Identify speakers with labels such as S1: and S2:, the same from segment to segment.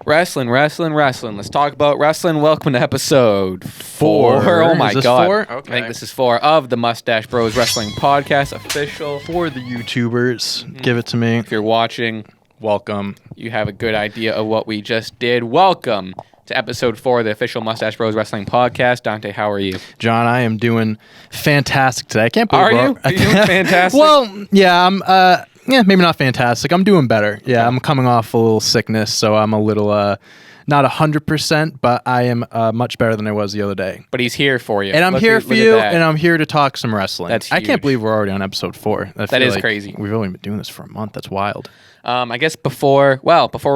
S1: Wrestling. Let's talk about wrestling. Welcome to episode 4. Oh my
S2: Is this
S1: God.
S2: 4?
S1: Okay.
S2: Okay.
S1: I think this is 4 of the Mustache Bros Wrestling Podcast official.
S2: For the YouTubers, give it to me.
S1: If you're watching,
S2: Welcome.
S1: you have a good idea of what we just did. Welcome to episode 4 of the official Mustache Bros Wrestling Podcast. Dante, how are you?
S2: John, I am doing fantastic today. I can't believe
S1: Are you? Are you doing fantastic?
S2: Well, yeah, I'm maybe not fantastic. I'm doing better. Yeah,
S1: Okay.
S2: I'm coming off a little sickness, so I'm a little not 100%, but I am much better than I was the other day.
S1: But he's here for you.
S2: And I'm here for
S1: look at
S2: you,
S1: that.
S2: and I'm here to talk some wrestling.
S1: That's
S2: I
S1: huge.
S2: can't believe we're already on episode 4.
S1: That is crazy.
S2: We've only been doing this for a month. That's wild.
S1: I guess before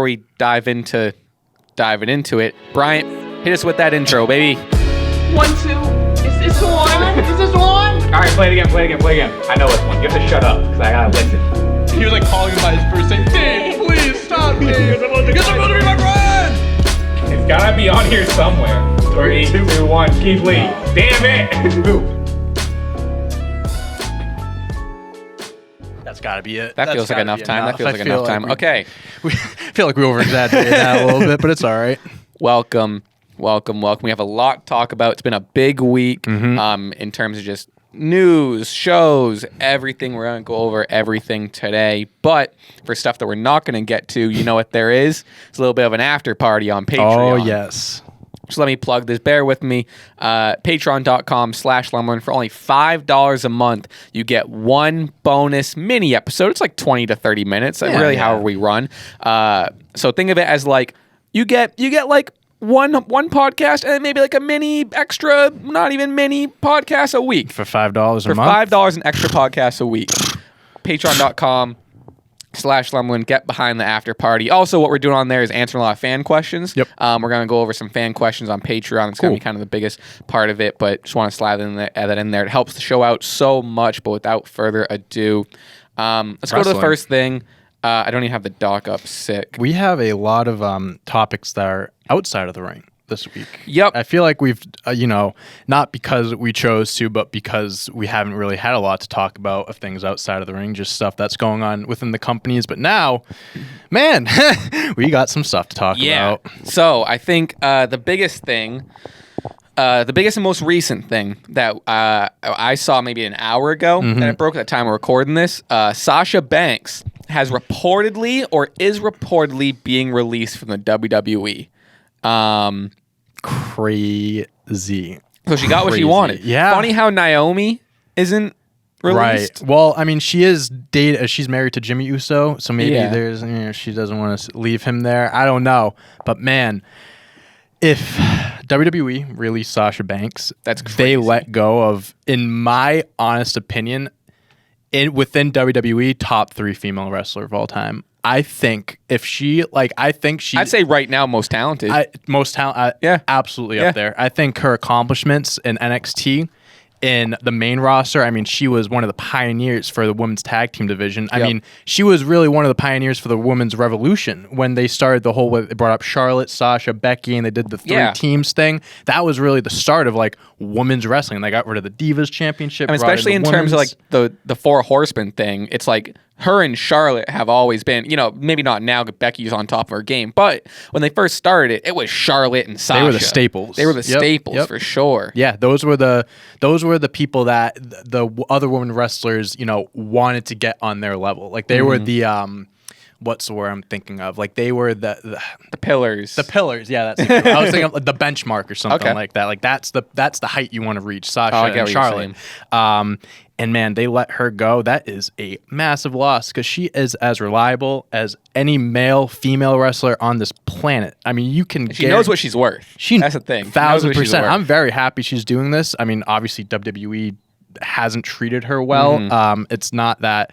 S1: we dive into it, Bryant, hit us with that intro, baby.
S3: 1, 2. Is this one? Is this one?
S4: All right, play it again. I know it's one. You have to shut up, because I gotta listen.
S3: He was like calling him by his first name. Dave, please stop me. You're supposed to be my friend.
S4: It's gotta be on here somewhere. 3, 2, 1, Keith Lee. Damn it!
S2: That's got to be it.
S1: That feels like enough time. Okay.
S2: I feel like we over-exaggerated that a little bit, but it's all right.
S1: Welcome. We have a lot to talk about. It's been a big week in terms of just news, shows, everything. We're going to go over everything today. But for stuff that we're not going to get to, you know what there is? It's a little bit of an after party on Patreon.
S2: Oh, yes.
S1: Just let me plug this. Bear with me. Patreon.com/Lumberlend. For only $5 a month, you get one bonus mini episode. It's like 20 to 30 minutes. However we run. So think of it as like you get like one podcast and maybe like a mini extra, not even mini podcast a week.
S2: For $5 a month?
S1: For $5 an extra podcast a week. Patreon.com/Lumberlend. Get behind the after party. Also, what we're doing on there is answering a lot of fan questions.
S2: Yep.
S1: We're going to go over some fan questions on Patreon. It's going to be kind of the biggest part of it, but just want to slide that in there. It helps the show out so much, but without further ado, let's go to the first thing. I don't even have the doc up. Sick.
S2: We have a lot of topics that are outside of the ring this week.
S1: Yep.
S2: I feel like we've, not because we chose to, but because we haven't really had a lot to talk about of things outside of the ring, just stuff that's going on within the companies. But now, man, we got some stuff to talk about.
S1: So I think the biggest thing, the biggest and most recent thing that I saw maybe an hour ago that it broke at the time we're recording this, Sasha Banks has reportedly or is reportedly being released from the WWE.
S2: Crazy.
S1: So she got what she wanted.
S2: Yeah.
S1: Funny how Naomi isn't released.
S2: Right. Well, I mean, she is she's married to Jimmy Uso, so maybe
S1: Yeah.
S2: there's she doesn't want to leave him there. I don't know, but man, if WWE released Sasha Banks,
S1: That's
S2: they
S1: crazy.
S2: let go of, in my honest opinion, within WWE, top 3 female wrestler of all time. I think if she,
S1: I'd say right now most talented.
S2: most talent,
S1: Yeah.
S2: absolutely
S1: Yeah.
S2: up there. I think her accomplishments in NXT, in the main roster, I mean, she was one of the pioneers for the women's tag team division. I
S1: Yep.
S2: mean, she was really one of the pioneers for the women's revolution when they started the whole. They brought up Charlotte, Sasha, Becky, and they did the 3 teams thing. That was really the start of like women's wrestling. They got rid of the Divas Championship,
S1: I mean,
S2: brought
S1: especially in
S2: the
S1: terms of like
S2: women's.
S1: the 4 Horsemen thing. It's like her and Charlotte have always been, maybe not now, Becky's on top of her game, but when they first started, it was Charlotte and Sasha.
S2: They were the staples.
S1: They were the
S2: Yep,
S1: staples
S2: yep.
S1: for sure.
S2: Yeah, those were the people that the other women wrestlers, wanted to get on their level. Like they were the what's the word I'm thinking of? Like they were the
S1: Pillars.
S2: the pillars. Yeah, that's it. I was thinking of like the benchmark or something
S1: Okay.
S2: like that. Like that's the height you want to reach, Sasha
S1: I get
S2: and
S1: what you're
S2: Charlotte. And man, they let her go. That is a massive loss because she is as reliable as any male, female wrestler on this planet. I mean, you can.
S1: She knows what she's worth. That's the thing. She knows what she's
S2: 1,000%.
S1: worth.
S2: I'm very happy she's doing this. I mean, obviously WWE hasn't treated her well. It's not that.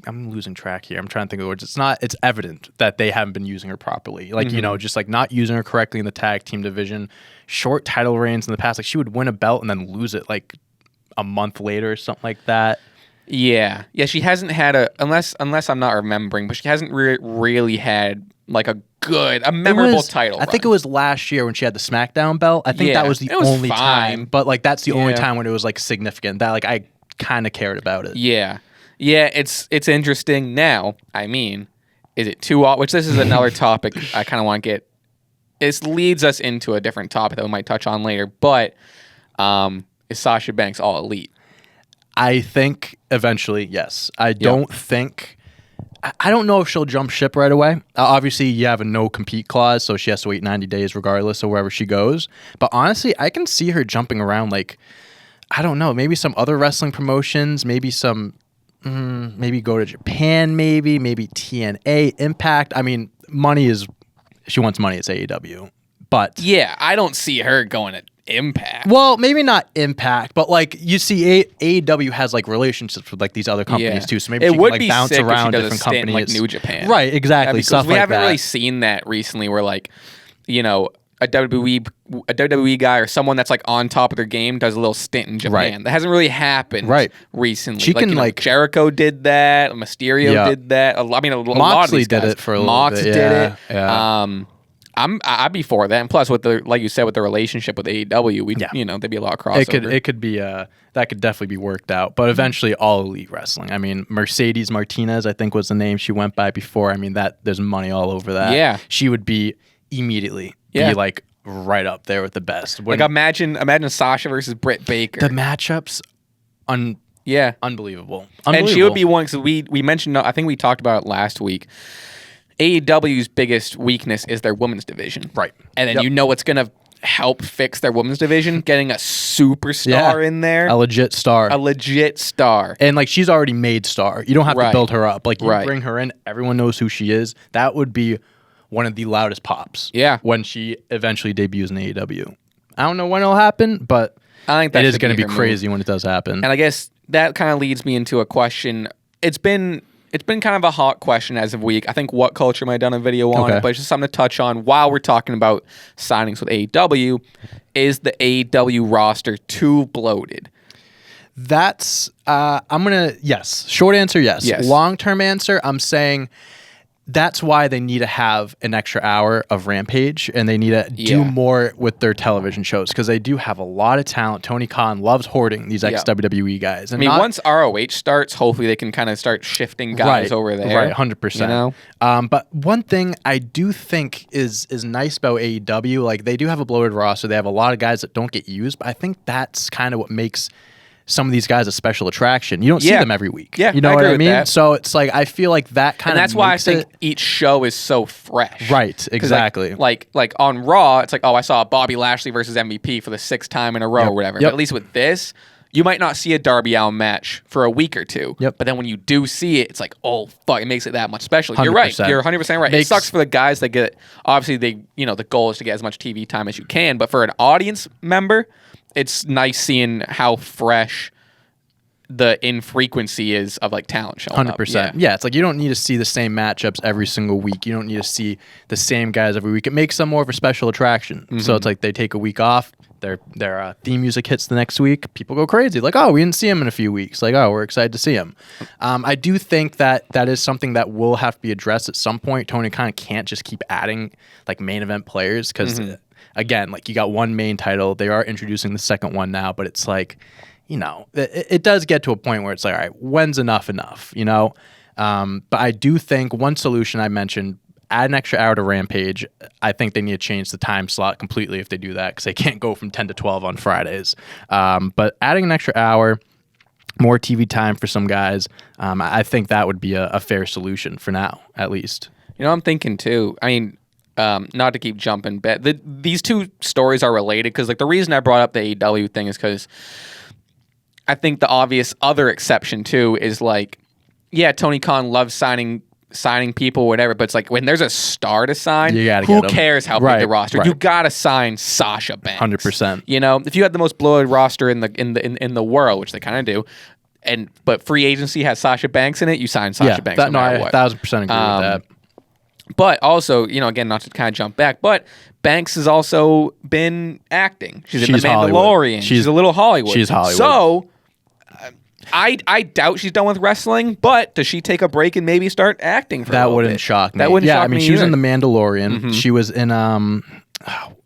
S2: I'm losing track here. I'm trying to think of the words. It's evident that they haven't been using her properly. Like, just like not using her correctly in the tag team division. Short title reigns in the past. Like she would win a belt and then lose it like a month later or something like that.
S1: Yeah. She hasn't had unless I'm not remembering, but she hasn't really had like a memorable title.
S2: I think it was last year when she had the SmackDown belt. I think
S1: Yeah,
S2: that was the
S1: it was
S2: only
S1: fine.
S2: time. But like that's the only
S1: Yeah.
S2: time when it was like significant that like I kind of cared about it.
S1: Yeah. Yeah, it's interesting now. I mean, is it too which this is another topic I kind of want to get. This leads us into a different topic that we might touch on later, but is Sasha Banks all elite?
S2: I think eventually, yes. I don't think... I don't know if she'll jump ship right away. Obviously, you have a no-compete clause, so she has to wait 90 days regardless of wherever she goes. But honestly, I can see her jumping around like, I don't know, maybe some other wrestling promotions, maybe some... maybe go to Japan, maybe TNA, Impact. I mean, she wants money, it's AEW. But...
S1: Yeah, I don't see her going at Impact.
S2: Well, maybe not Impact, but like you see, AEW has like relationships with like these other companies too. So maybe
S1: it
S2: she
S1: would
S2: can like
S1: be
S2: bounce
S1: sick
S2: around
S1: if she does
S2: different
S1: a stint in,
S2: companies,
S1: like New Japan.
S2: Right? Exactly. Stuff
S1: we
S2: like
S1: haven't
S2: that.
S1: really seen that recently. Where like, you know, a WWE guy or someone that's like on top of their game does a little stint in Japan.
S2: Right.
S1: That hasn't really happened recently.
S2: She can like
S1: Jericho did that. Mysterio did that. I mean, a lot of
S2: Moxley
S1: these guys.
S2: did it for a little
S1: Mox
S2: bit.
S1: did it.
S2: Yeah.
S1: I'd be for that. And plus, with the like you said, with the relationship with AEW, there'd be a lot of crossover.
S2: It could be that could definitely be worked out. But eventually, all elite wrestling. I mean, Mercedes Martinez, I think was the name she went by before. I mean, there's money all over that.
S1: Yeah,
S2: she would be immediately be like right up there with the best.
S1: Like imagine Sasha versus Britt Baker.
S2: The matchups, unbelievable.
S1: And she would be one because we mentioned. I think we talked about it last week. AEW's biggest weakness is their women's division.
S2: Right.
S1: And then you know what's going to help fix their women's division? Getting a superstar in there.
S2: A legit star. And like she's already made star. You don't have to build her up. Like you bring her in, everyone knows who she is. That would be one of the loudest pops.
S1: Yeah.
S2: When she eventually debuts in AEW. I don't know when it'll happen, but
S1: I think that
S2: it is going to be crazy when it does happen.
S1: And I guess that kind of leads me into a question. It's been kind of a hot question as of week. I think What Culture might have done a video on it, but it's just something to touch on while we're talking about signings with AEW. Is the AEW roster too bloated?
S2: That's, yes. Short answer, yes. Long-term answer, I'm saying that's why they need to have an extra hour of Rampage, and they need to do more with their television shows, because they do have a lot of talent. Tony Khan loves hoarding these ex-WWE guys. And
S1: once ROH starts, hopefully they can kind of start shifting guys over there.
S2: Right, 100%. You know? But one thing I do think is nice about AEW, like they do have a bloated roster. They have a lot of guys that don't get used, but I think that's kind of what makes some of these guys a special attraction. You don't see them every week.
S1: Yeah,
S2: you know what I mean? So it's like, I feel like that kind of,
S1: and that's why I think each show is so fresh.
S2: Right, exactly.
S1: Like on Raw, it's like, oh, I saw Bobby Lashley versus MVP for the 6th time in a row or whatever. But at least with this, you might not see a Darby Allin match for a week or two. But then when you do see it, it's like, oh, fuck, it makes it that much special.
S2: 100%.
S1: You're right. You're 100% right. It sucks for the guys that get, obviously, the goal is to get as much TV time as you can. But for an audience member, it's nice seeing how fresh the infrequency is of like talent showing
S2: 100%.
S1: up.
S2: Yeah, it's like you don't need to see the same matchups every single week. You don't need to see the same guys every week. It makes them more of a special attraction. So it's like they take a week off, their theme music hits the next week, people go crazy. Like, oh, we didn't see him in a few weeks. Like, oh, we're excited to see him. I do think that is something that will have to be addressed at some point. Tony kind of can't just keep adding like main event players because, again, like you got one main title. They are introducing the second one now, but it's like, you know, it does get to a point where it's like, all right, when's enough, you know? But I do think one solution I mentioned, add an extra hour to Rampage. I think they need to change the time slot completely if they do that, because they can't go from 10 to 12 on Fridays. But adding an extra hour, more TV time for some guys, I think that would be a fair solution for now, at least.
S1: You know, I'm thinking too, I mean, not to keep jumping, but these two stories are related, because like the reason I brought up the AEW thing is because I think the obvious other exception too is like, yeah, Tony Khan loves signing people, whatever, but it's like when there's a star to sign, who cares how big the roster? You gotta sign Sasha Banks.
S2: 100%.
S1: You know, if you had the most bloated roster in the world, which they kind of do, but free agency has Sasha Banks in it, you sign Sasha Banks.
S2: I 1,000% agree with that.
S1: But also, you know, again, not to kind of jump back, but Banks has also been acting. She's in The Mandalorian. She's a little Hollywood.
S2: She's Hollywood.
S1: So I doubt she's done with wrestling, but does she take a break and maybe start acting for a little bit?
S2: That wouldn't shock me.
S1: That wouldn't shock me
S2: she was
S1: either.
S2: in The Mandalorian. She was in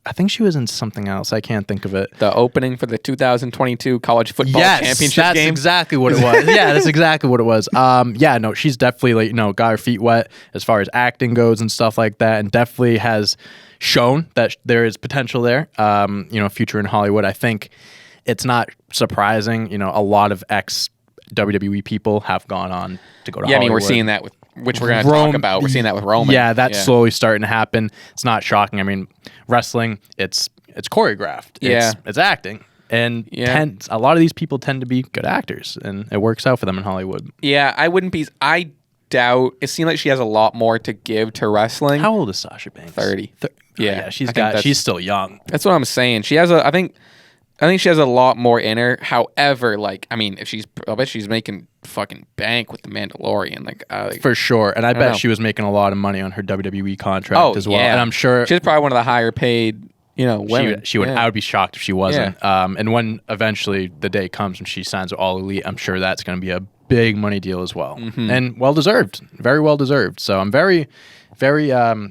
S2: I think she was in something else. I can't think of it.
S1: The opening for the 2022 college football championship
S2: that's
S1: game.
S2: exactly what it was. Yeah, that's exactly what it was. Yeah, no, she's definitely like, got her feet wet as far as acting goes and stuff like that, and definitely has shown that there is potential there. Future in Hollywood. I think it's not surprising. A lot of ex WWE people have gone on to go to Hollywood.
S1: Yeah, I mean, we're seeing that with, which we're going to talk about. We're seeing that with Roman.
S2: Yeah, that's slowly starting to happen. It's not shocking. I mean, wrestling, it's choreographed. It's acting. And a lot of these people tend to be good actors, and it works out for them in Hollywood.
S1: Yeah, I doubt. It seems like she has a lot more to give to wrestling.
S2: How old is Sasha Banks?
S1: 30.
S2: Yeah, she's still young.
S1: That's what I'm saying. She has I think she has a lot more in her. However, I bet she's making fucking bank with the Mandalorian. For
S2: sure. And I bet she was making a lot of money on her WWE contract as well.
S1: Yeah.
S2: And I'm sure
S1: she's probably one of the higher paid, women.
S2: She would. Yeah. I would be shocked if she wasn't. Yeah. And when eventually the day comes when she signs with All Elite, I'm sure that's going to be a big money deal as well, and well deserved, very well deserved. So I'm very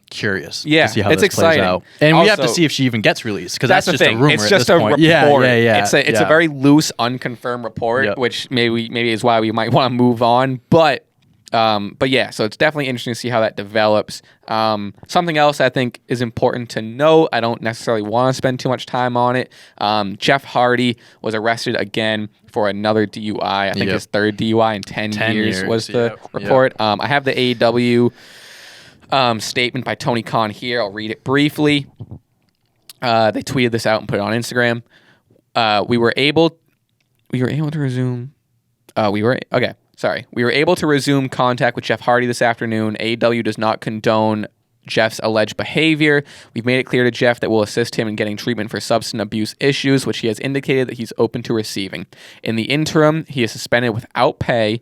S2: curious to see how this plays out. And also, we have to see if she even gets released, because that's just a rumor.
S1: It's just
S2: a
S1: report.
S2: Yeah.
S1: It's a very loose, unconfirmed report, which maybe is why we might want to move on. But yeah, so it's definitely interesting to see how that develops. Something else I think is important to note, I don't necessarily want to spend too much time on it. Jeff Hardy was arrested again for another DUI. I think his third DUI in 10 years was the report. I have the AEW statement by Tony Khan here. I'll read it briefly. They tweeted this out and put it on Instagram. We were able to resume. We were able to resume contact with Jeff Hardy this afternoon. AEW does not condone Jeff's alleged behavior. We've made it clear to Jeff that we'll assist him in getting treatment for substance abuse issues, which he has indicated that he's open to receiving. In the interim, he is suspended without pay,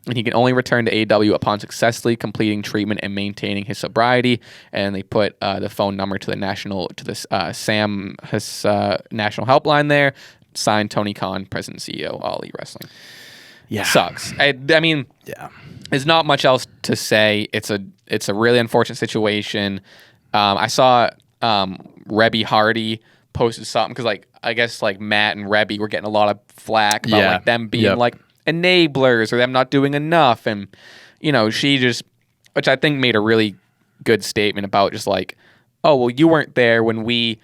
S1: and he can only return to AEW upon successfully completing treatment and maintaining his sobriety. And they put the phone number to the national national helpline there. Signed, Tony Khan, President and CEO, All Elite Wrestling.
S2: Yeah,
S1: sucks. I mean, there's not much else to say. It's a really unfortunate situation. I saw Rebby Hardy posted something because I guess Matt and Rebby were getting a lot of flack about them being enablers or them not doing enough, and she just, which I think made a really good statement about just oh well, you weren't there when we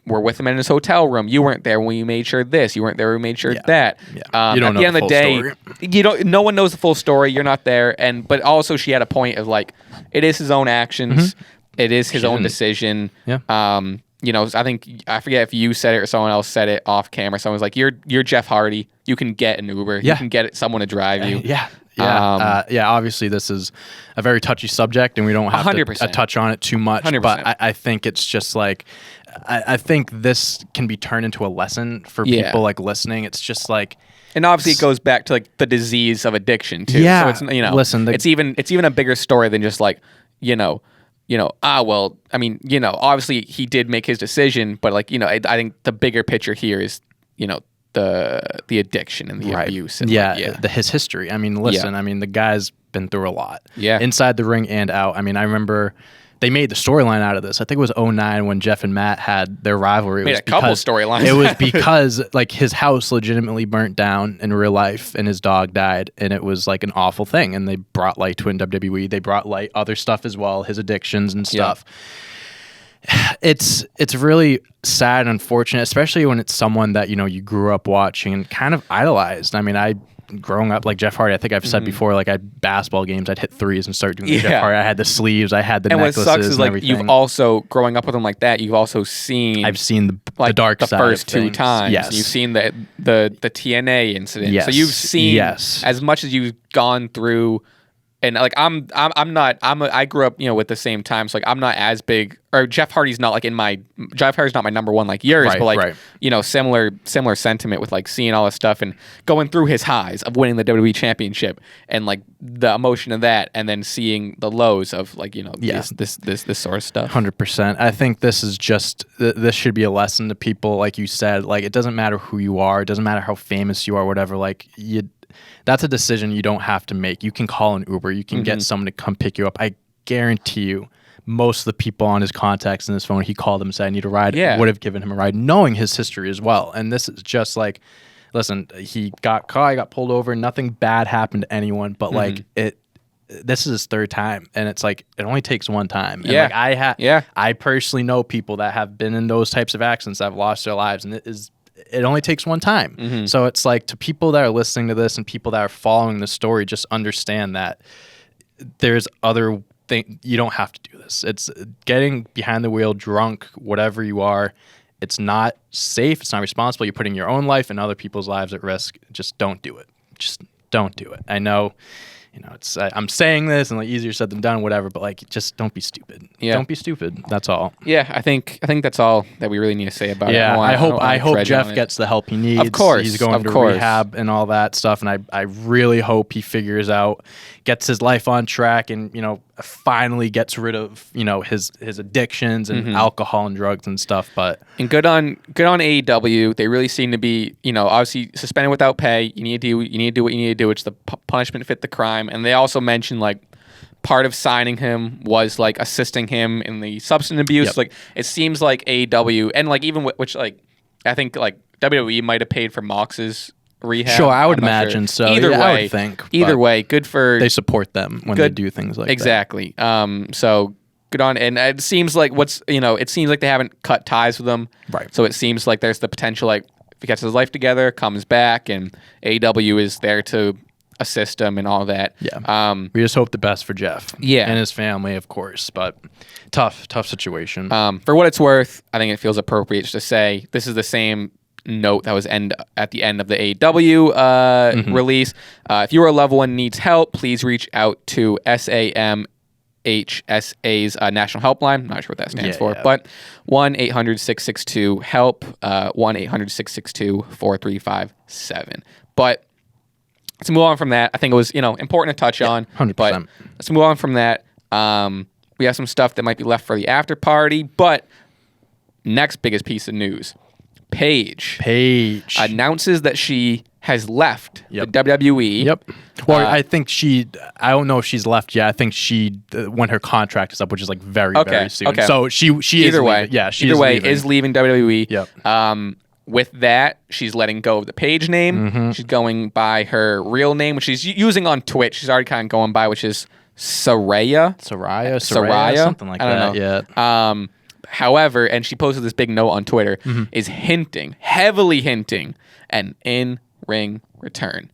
S1: were with him in his hotel room. You weren't there when we made sure this. You weren't there when we made sure that.
S2: Yeah. You don't know the full story.
S1: No one knows the full story. You're not there. But also she had a point of it is his own actions. Mm-hmm. It is his own decision.
S2: Yeah.
S1: I forget if you said it or someone else said it off camera. Someone was you're Jeff Hardy. You can get an Uber.
S2: Yeah.
S1: You can get someone to drive you.
S2: Yeah. Obviously, this is a very touchy subject, and we don't have 100%. To touch on it too much.
S1: 100%.
S2: But I think it's just I think this can be turned into a lesson for people listening. It's just
S1: and obviously it goes back to the disease of addiction too.
S2: Yeah.
S1: So it's listen, it's even a bigger story than just obviously he did make his decision, but I think the bigger picture here is the addiction and the abuse and
S2: his history. I mean, listen, the guy's been through a lot.
S1: Yeah.
S2: Inside the ring and out. I mean, I remember they made the storyline out of this. I think it was 2009 when Jeff and Matt had their rivalry.
S1: Made a couple storylines.
S2: It was because his house legitimately burnt down in real life and his dog died, and it was an awful thing. And they brought light to it in WWE. They brought light other stuff as well, his addictions and stuff. Yeah. It's really sad and unfortunate, especially when it's someone that you grew up watching and kind of idolized. I mean, growing up Jeff Hardy, I think I've said before, I had basketball games, I'd hit threes and start doing the Jeff Hardy. I had the sleeves, I had the necklaces,
S1: what sucks is
S2: everything.
S1: You've also, growing up with him like that, you've also seen
S2: I've seen the dark side
S1: first
S2: of
S1: two
S2: things.
S1: times.
S2: Yes.
S1: You've seen the TNA incident.
S2: Yes.
S1: So you've seen as much as you've gone through. And I grew up with the same time, so I'm not as big, or Jeff Hardy's not Jeff Hardy's not my number one yours, but similar sentiment with seeing all this stuff and going through his highs of winning the WWE championship and the emotion of that, and then seeing the lows of this sort of stuff.
S2: 100%. I think this is this should be a lesson to people, like you said. It doesn't matter who you are, it doesn't matter how famous you are, whatever. That's a decision you don't have to make. You can call an Uber. You can get someone to come pick you up. I guarantee you, most of the people on his contacts in his phone, he called them and said, I need a ride.
S1: Yeah.
S2: Would have given him a ride, knowing his history as well. And this is just like, listen, he got caught, he got pulled over, nothing bad happened to anyone, but like this is his third time, and it's like it only takes one time. And like I personally know people that have been in those types of accidents that have lost their lives, and it only takes one time. So it's like, to people that are listening to this and people that are following the story, just understand that there's other things. You don't have to do this. It's getting behind the wheel drunk, whatever you are. It's not safe. It's not responsible. You're putting your own life and other people's lives at risk. Just don't do it. Just don't do it. I know, it's I'm saying this and like easier said than done, whatever, but like, just don't be stupid.
S1: Yeah.
S2: Don't be stupid. That's all.
S1: Yeah, I think that's all that we really need to say about it.
S2: Yeah, I hope Jeff gets the help he needs.
S1: Of course,
S2: he's going to rehab and all that stuff, and I really hope he figures out, gets his life on track, and finally gets rid of his addictions and alcohol and drugs and stuff. But
S1: good on AEW. They really seem to be obviously suspended without pay. You need to do what you need to do. It's the punishment fit the crime. And they also mentioned like part of signing him was like assisting him in the substance abuse.
S2: Yep.
S1: Like it seems like AEW and like even which like I think like WWE might have paid for Mox's rehab.
S2: Sure, I would
S1: I'm not
S2: imagine
S1: sure.
S2: so.
S1: Either way,
S2: I would think.
S1: Either way, good for
S2: they support them when they do things like that.
S1: Exactly. So good on, and it seems like it seems like they haven't cut ties with them.
S2: Right.
S1: So it seems like there's the potential, like if he gets his life together, comes back, and AEW is there to assist him and all that.
S2: Yeah. We just hope the best for Jeff.
S1: Yeah.
S2: And his family, of course, but tough situation.
S1: For what it's worth, I think it feels appropriate to say this is the same note that was at the end of the AEW release. If you or a loved one needs help, please reach out to SAMHSA's National Helpline. Not sure what that stands for, but 1-800-662-HELP, 1-800-662-4357. But let's move on from that. I think it was, important to touch on.
S2: 100%.
S1: But let's move on from that. We have some stuff that might be left for the after party, but next biggest piece of news. Paige announces that she has left the WWE.
S2: Yep. Well, I think I don't know if she's left yet. I think when her contract is up, which is like very soon.
S1: Okay.
S2: So she
S1: either way,
S2: is
S1: leaving WWE.
S2: Yep.
S1: With that, she's letting go of the Paige name. She's going by her real name, which she's using on Twitch. She's already kind of going by, which is Saraya,
S2: something like that.
S1: I don't know.
S2: Yeah.
S1: However, and she posted this big note on Twitter, is heavily hinting, an in-ring return.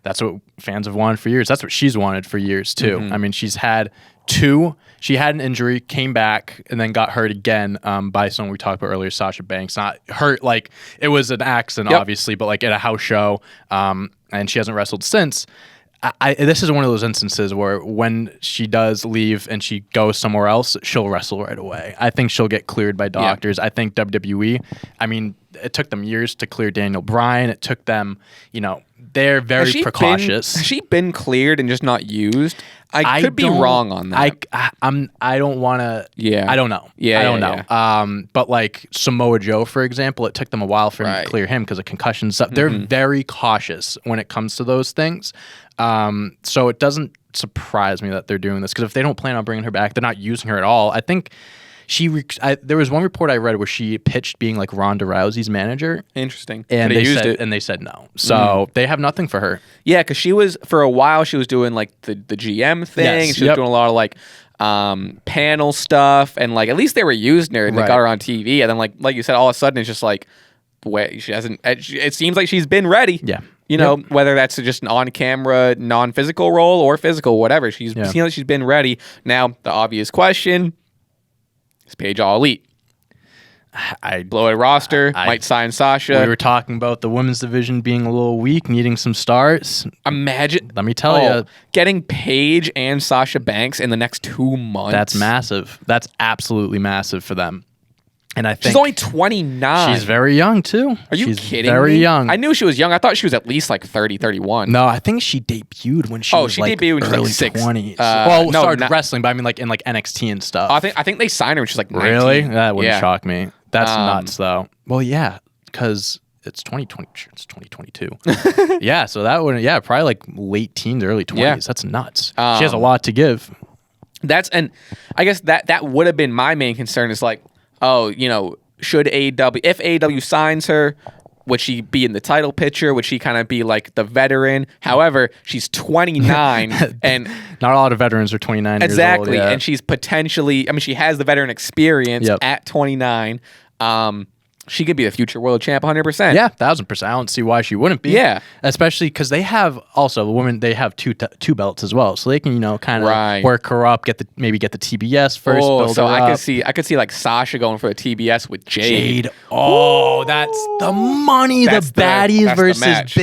S2: That's what fans have wanted for years. That's what she's wanted for years, too. I mean, she's had two. She had an injury, came back, and then got hurt again by someone we talked about earlier, Sasha Banks. Not hurt, like, it was an accident, obviously, but, like, at a house show, and she hasn't wrestled since. This is one of those instances where when she does leave and she goes somewhere else, she'll wrestle right away. I think she'll get cleared by doctors. Yeah. I think WWE, it took them years to clear Daniel Bryan. It took them, they're very precautious.
S1: Has she been cleared and just not used? I could be wrong on that.
S2: I don't want to.
S1: Yeah.
S2: I don't know.
S1: Yeah.
S2: I don't know. Yeah. But like Samoa Joe, for example, it took them a while for him to clear him because of concussion stuff. They're very cautious when it comes to those things. So it doesn't surprise me that they're doing this because if they don't plan on bringing her back, they're not using her at all. I think there was one report I read where she pitched being like Ronda Rousey's manager.
S1: Interesting.
S2: And they said no. So they have nothing for her.
S1: Yeah, because she was, for a while, she was doing like the GM thing.
S2: Yes,
S1: she was doing a lot of like panel stuff, and like at least they were using her and they got her on TV. And then like you said, all of a sudden it's just like, wait, she hasn't. It seems like she's been ready.
S2: Yeah.
S1: Whether that's just an on-camera, non-physical role or physical, whatever. She's seems like she's been ready. Now, the obvious question, is Paige all elite? I blow a roster, might sign Sasha.
S2: We were talking about the women's division being a little weak, needing some starts.
S1: Imagine.
S2: Let me tell you.
S1: Getting Paige and Sasha Banks in the next 2 months.
S2: That's massive. That's absolutely massive for them. And I think
S1: she's only 29.
S2: She's very young, too.
S1: Are you
S2: She's
S1: kidding
S2: very
S1: me?
S2: young.
S1: I knew she was young. I thought she was at least like 30, 31.
S2: No, I think she debuted when she was
S1: she
S2: like
S1: debuted when
S2: early
S1: she was like
S2: 20s.
S1: No,
S2: started wrestling, but I mean like in like NXT and stuff.
S1: I think they signed her when she was like 19.
S2: Really? That wouldn't shock me. That's nuts, though. Well, yeah, because it's 2020. It's 2022. Yeah, so that would probably like late teens, early 20s.
S1: Yeah.
S2: That's nuts. She has a lot to give.
S1: I guess that would have been my main concern is like, oh, should AEW, if AEW signs her, would she be in the title picture? Would she kind of be like the veteran? However, she's 29 and
S2: not a lot of veterans are 29
S1: exactly,
S2: years old. Yeah.
S1: and she's potentially, she has the veteran experience at 29. She could be the future world champ 100%.
S2: Yeah, 1,000%. I don't see why she wouldn't be.
S1: Yeah.
S2: Especially because they have also the women. They have two belts as well, so they can kind of work her up, maybe get the TBS first. Build
S1: so
S2: her
S1: I
S2: up.
S1: could see like Sasha going for the TBS with Jade.
S2: Oh, that's the money.
S1: That's
S2: the baddies
S1: that's the
S2: versus
S1: match.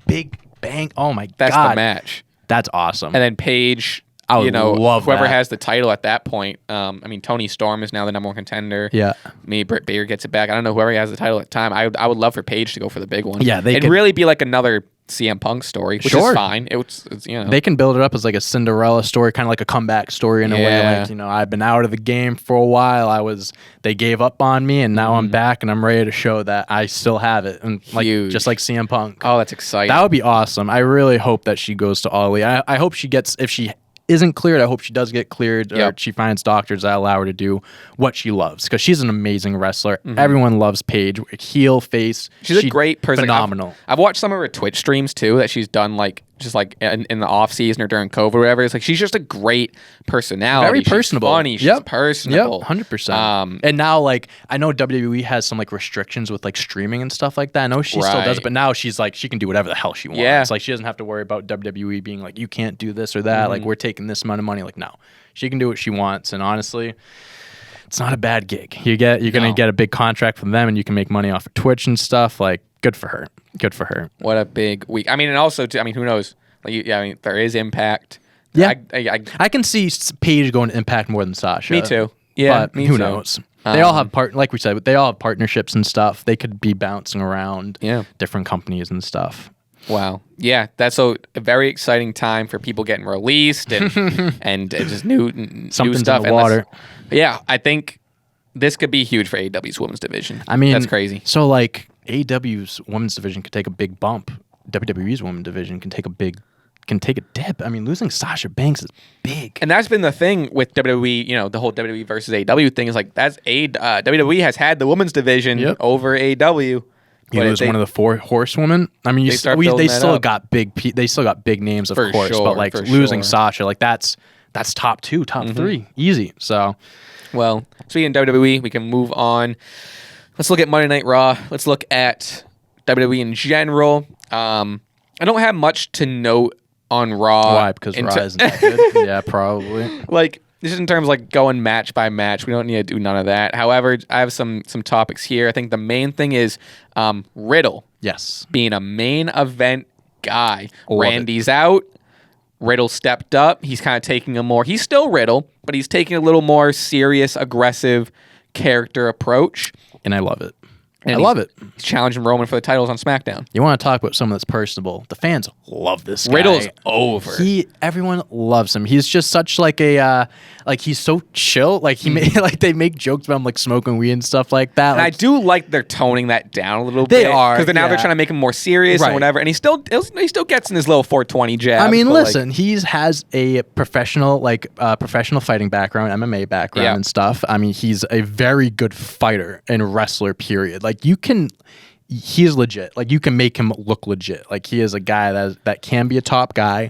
S2: big bang. Oh my god,
S1: That's the match.
S2: That's awesome.
S1: And then Paige.
S2: I would love
S1: whoever
S2: that.
S1: has the title at that point. Tony Storm is now the number one contender.
S2: Yeah.
S1: Maybe Britt Baker gets it back. I don't know whoever has the title at the time. I would love for Paige to go for the big one.
S2: Yeah,
S1: it'd really be like another CM Punk story, which is fine. It's
S2: They can build it up as like a Cinderella story, kind of like a comeback story in a way. Like, I've been out of the game for a while. They gave up on me, and now I'm back, and I'm ready to show that I still have it. And just like CM Punk.
S1: Oh, that's exciting.
S2: That would be awesome. I really hope that she goes to All Elite. I hope she gets, if she isn't cleared, I hope she does get cleared, or she finds doctors that allow her to do what she loves, because she's an amazing wrestler. Everyone loves Paige, heel, face.
S1: She's a great person.
S2: Phenomenal.
S1: I've watched some of her Twitch streams too that she's done just in the off season or during COVID or whatever. It's like she's just a great personality.
S2: Very personable.
S1: She's funny. She's personable.
S2: Yep, 100%. And now, I know WWE has some restrictions with streaming and stuff like that. I know she still does it, but now she's she can do whatever the hell she wants.
S1: Yeah.
S2: She doesn't have to worry about WWE being you can't do this or that. We're taking this amount of money. No, she can do what she wants. And honestly, it's not a bad gig. You're gonna get a big contract from them, and you can make money off of Twitch and stuff. Good for her. Good for her.
S1: What a big week. And also, who knows? There is Impact.
S2: Yeah, I can see Paige going to Impact more than Sasha.
S1: Me too. Yeah,
S2: but who knows? They all have like we said, they all have partnerships and stuff. They could be bouncing around different companies and stuff.
S1: Wow. Yeah, that's a very exciting time for people getting released and just new stuff.
S2: In the water.
S1: I think this could be huge for AEW's women's division. That's crazy.
S2: So AEW's women's division could take a big bump. WWE's women's division can take a dip. Losing Sasha Banks is big.
S1: And that's been the thing with WWE, the whole WWE versus AEW thing is WWE has had the women's division over AEW.
S2: You lose one of the four horsewomen. They still got big names, of course.
S1: Sure,
S2: but losing Sasha, that's top 2, top 3, easy. So,
S1: well, speaking of WWE, we can move on. Let's look at Monday Night Raw. Let's look at WWE in general. I don't have much to note on Raw.
S2: Why? Because Raw isn't that good. Yeah, probably.
S1: Just in terms of going match by match, we don't need to do none of that. However, I have some topics here. I think the main thing is Riddle.
S2: Yes.
S1: Being a main event guy. Randy's out. Riddle stepped up. He's kind of taking he's still Riddle, but he's taking a little more serious, aggressive character approach.
S2: And I love it.
S1: And
S2: I love it.
S1: He's challenging Roman for the titles on SmackDown.
S2: You want to talk about someone that's personable? The fans love this guy.
S1: Riddle's over.
S2: Everyone loves him. He's just such he's so chill. They make jokes about him smoking weed and stuff like that.
S1: And I do like they're toning that down a little
S2: bit.
S1: They are because now they're trying to make him more serious and whatever. And he still gets in his little 420 jab.
S2: Listen, he has a professional fighting background, MMA background and stuff. He's a very good fighter and wrestler. Period. He is legit. You can make him look legit. He is a guy that can be a top guy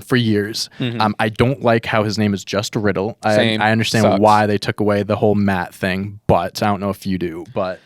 S2: for years. I don't like how his name is just Riddle. I understand why they took away the whole Matt thing, but I don't know if you do. But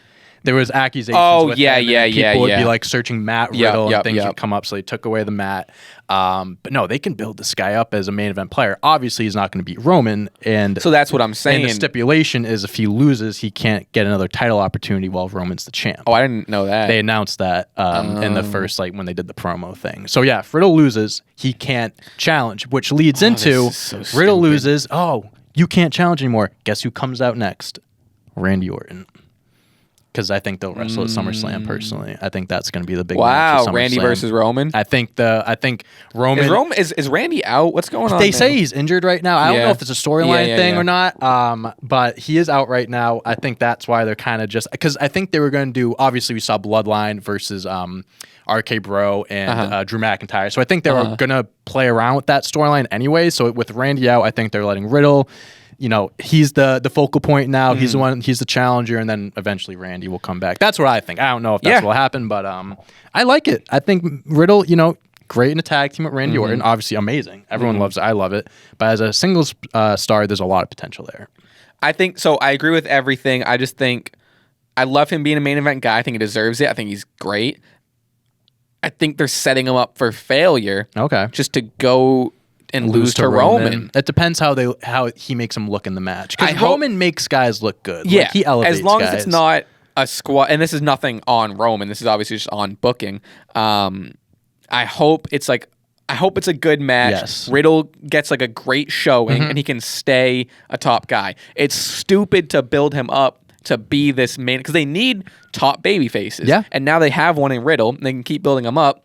S2: there was accusations.
S1: Oh,
S2: with
S1: yeah.
S2: People would be searching Matt Riddle and things would come up, so they took away the Matt. But no, they can build this guy up as a main event player. Obviously, he's not going to beat Roman, and
S1: so that's what I'm saying.
S2: And the stipulation is if he loses, he can't get another title opportunity while Roman's the champ.
S1: Oh, I didn't know that.
S2: They announced that in the first when they did the promo thing. So yeah, if Riddle loses, he can't challenge, which leads into Riddle loses. Oh, you can't challenge anymore. Guess who comes out next? Randy Orton. because I think they'll wrestle at SummerSlam. Personally, I think that's going to be the big
S1: wow,
S2: match at
S1: Randy
S2: SummerSlam.
S1: versus Roman.
S2: I think Roman
S1: Is Randy out? What's going on?
S2: They
S1: there?
S2: say he's injured right now. I don't know if it's a storyline thing or not. But he is out right now. I think that's why they're kind of just because I think they were going to do. Obviously, we saw Bloodline versus RK Bro and Drew McIntyre. So I think they were going to play around with that storyline anyway. So with Randy out, I think they're letting Riddle. He's the focal point now. He's the one. He's the challenger, and then eventually Randy will come back. That's what I think. I don't know if that's what will happen, but I like it. I think Riddle, great in a tag team with Randy Orton. Obviously amazing. Everyone loves it. I love it. But as a singles star, there's a lot of potential there.
S1: I think so. I agree with everything. I just think I love him being a main event guy. I think he deserves it. I think he's great. I think they're setting him up for failure.
S2: Okay.
S1: Just to go and lose to Roman.
S2: It depends how he makes him look in the match. Because Roman makes guys look good.
S1: Yeah,
S2: he elevates
S1: as long
S2: guys.
S1: as it's not a squad. And this is nothing on Roman. This is obviously just on booking. I hope it's a good match.
S2: Yes.
S1: Riddle gets like a great showing, and he can stay a top guy. It's stupid to build him up to be this main because they need top baby faces.
S2: Yeah,
S1: and now they have one in Riddle. And they can keep building him up.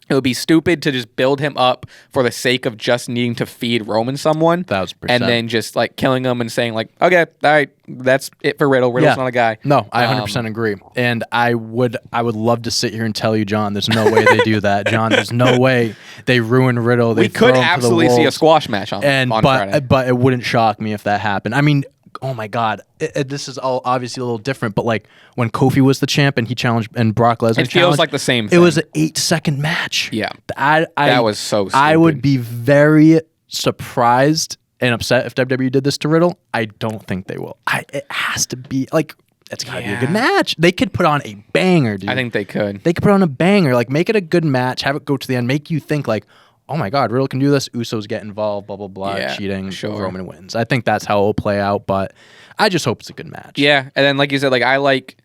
S1: It would be stupid to just build him up for the sake of just needing to feed Roman someone.
S2: 1,000%.
S1: And then just like killing him and saying like, okay, all right, that's it for Riddle. Riddle's not a guy.
S2: No, I 100% agree. And I would love to sit here and tell you, John, there's no way they do that. John, there's no way they ruin Riddle.
S1: We could absolutely see a squash match on Friday.
S2: But it wouldn't shock me if that happened. I mean, oh my God, this is all obviously a little different, but like when Kofi was the champ and he challenged and Brock Lesnar
S1: it feels like the same thing.
S2: It was an 8-second match.
S1: Yeah.
S2: That
S1: was so stupid.
S2: I would be very surprised and upset if WWE did this to Riddle. I don't think they will. It has to be like, it's got to be a good match. They could put on a banger, dude.
S1: I think they could.
S2: They could put on a banger. Like, make it a good match, have it go to the end, make you think like, oh my God, Riddle can do this. Usos get involved, blah, blah, blah, cheating. Sure. Roman wins. I think that's how it will play out, but I just hope it's a good match.
S1: Yeah, and then like you said, like I like,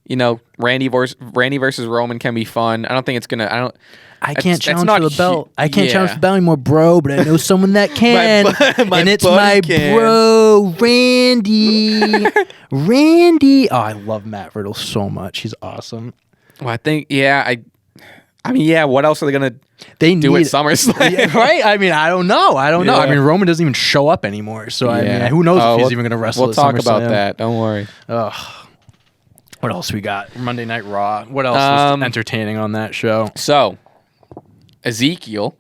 S1: Randy versus Roman can be fun. I don't think it's going to,
S2: I can't challenge for the belt. I can't challenge for the belt anymore, bro, but I know someone that can. And it's my bro, Randy. Randy. Oh, I love Matt Riddle so much. He's awesome.
S1: Well, I think, what else are they going to do at SummerSlam?
S2: Yeah, right? I mean, I don't know. I mean, Roman doesn't even show up anymore. So, I mean, who knows if he's even going to wrestle at SummerSlam.
S1: We'll talk about that. Don't worry.
S2: What else we got? Monday Night Raw. What else was entertaining on that show?
S1: So, Ezekiel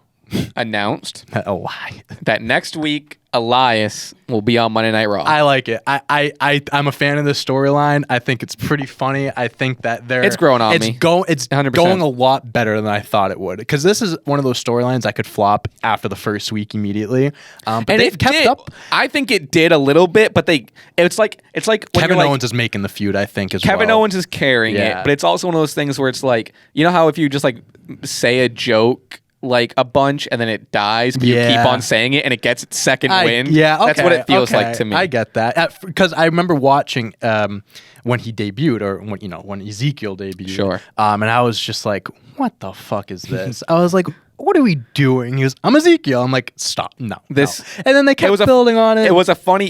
S1: announced
S2: lie
S1: that next week Elias will be on Monday Night Raw.
S2: I like it. I'm a fan of this storyline. I think it's pretty funny. I think that
S1: it's growing on me.
S2: It's 100%. Going a lot better than I thought it would. Because this is one of those storylines that could flop after the first week immediately. But they've kept up.
S1: I think it did a little bit, but it's like when
S2: Kevin Owens is making the feud. I think
S1: Kevin Owens is carrying it, but it's also one of those things where it's like, how if you just like say a joke like a bunch and then it dies, but you keep on saying it and it gets its second win.
S2: Yeah, okay,
S1: that's what it feels like to me.
S2: I get that because I remember watching when he debuted, or when Ezekiel debuted.
S1: Sure.
S2: And I was just like, "What the fuck is this?" I was like, "What are we doing?" He goes, "I'm Ezekiel." I'm like, "Stop, no." And then they kept building on it.
S1: It was a funny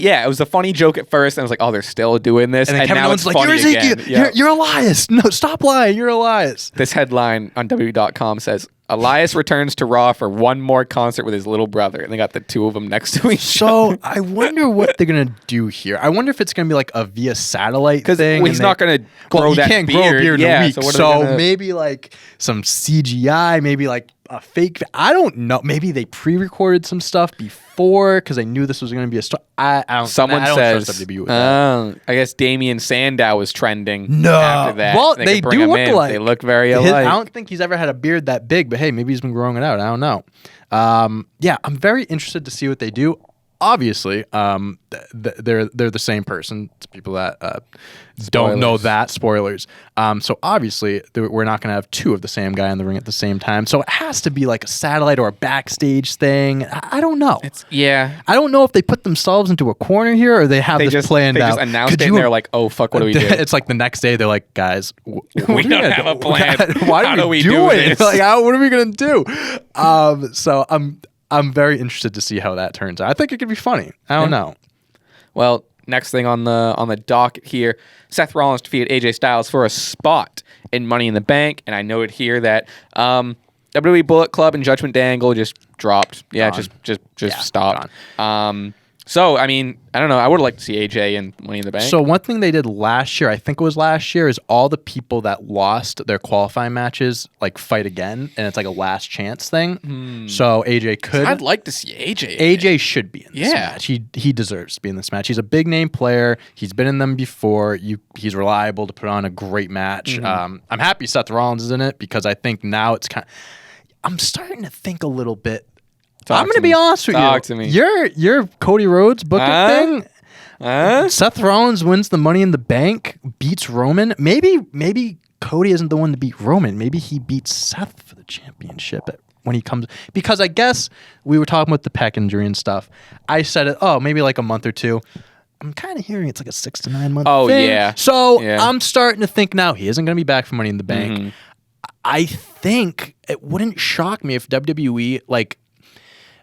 S1: joke at first, and I was like, "Oh, they're still doing this."
S2: And then Kevin
S1: now
S2: Owens
S1: it's
S2: like, "You're Ezekiel.
S1: Yep.
S2: You're Elias. No, stop lying. You're Elias."
S1: This headline on WWE.com says, Elias returns to Raw for one more concert with his little brother, and they got the two of them next to each other.
S2: So I wonder what they're gonna do here. I wonder if it's gonna be like a via satellite thing.
S1: Because he's not gonna grow that
S2: can't
S1: beard.
S2: grow a beard in a week.
S1: So
S2: maybe like some CGI, maybe like a fake. I don't know. Maybe they pre-recorded some stuff before because they knew this was going to be a story.
S1: Someone says, I guess Damian Sandow is trending. After that.
S2: Well, they do look alike.
S1: They look very alike.
S2: I don't think he's ever had a beard that big, but hey, maybe he's been growing it out. I don't know. I'm very interested to see what they do. Obviously, they're the same person. To people that don't know that, spoilers. So obviously, we're not going to have two of the same guy in the ring at the same time. So it has to be like a satellite or a backstage thing. I don't know. I don't know if they put themselves into a corner here or they have this planned out.
S1: They just announced it and they're like, oh, fuck, what do we do?
S2: It's like the next day, they're like, guys,
S1: we don't have a plan.
S2: How do we do it? Like, what are we going to do? So I'm very interested to see how that turns out. I think it could be funny. I don't know.
S1: Well, next thing on the docket here, Seth Rollins defeated AJ Styles for a spot in Money in the Bank, and I noted here that WWE Bullet Club and Judgment Day Angle just dropped. Yeah,
S2: Gone.
S1: just stopped. So, I mean, I don't know. I would like to see AJ in Money in the Bank.
S2: So one thing they did last year, I think it was last year, is all the people that lost their qualifying matches like fight again, and it's like a last chance thing. So AJ could.
S1: I'd like to see AJ.
S2: AJ should be in this match. He deserves to be in this match. He's a big name player. He's been in them before. He's reliable to put on a great match. I'm happy Seth Rollins is in it because I think now it's kind of. I'm starting to think a little bit. I'm going to be honest with you.
S1: Talk to me.
S2: Your Cody Rhodes booking thing. Seth Rollins wins the Money in the Bank, beats Roman. Maybe Cody isn't the one to beat Roman. Maybe he beats Seth for the championship when he comes. Because I guess we were talking about the pec injury and stuff. I said it. Maybe like a month or two. I'm kind of hearing it's like a 6 to 9 month thing.
S1: Yeah.
S2: So I'm starting to think now he isn't going to be back for Money in the Bank. I think it wouldn't shock me if WWE like.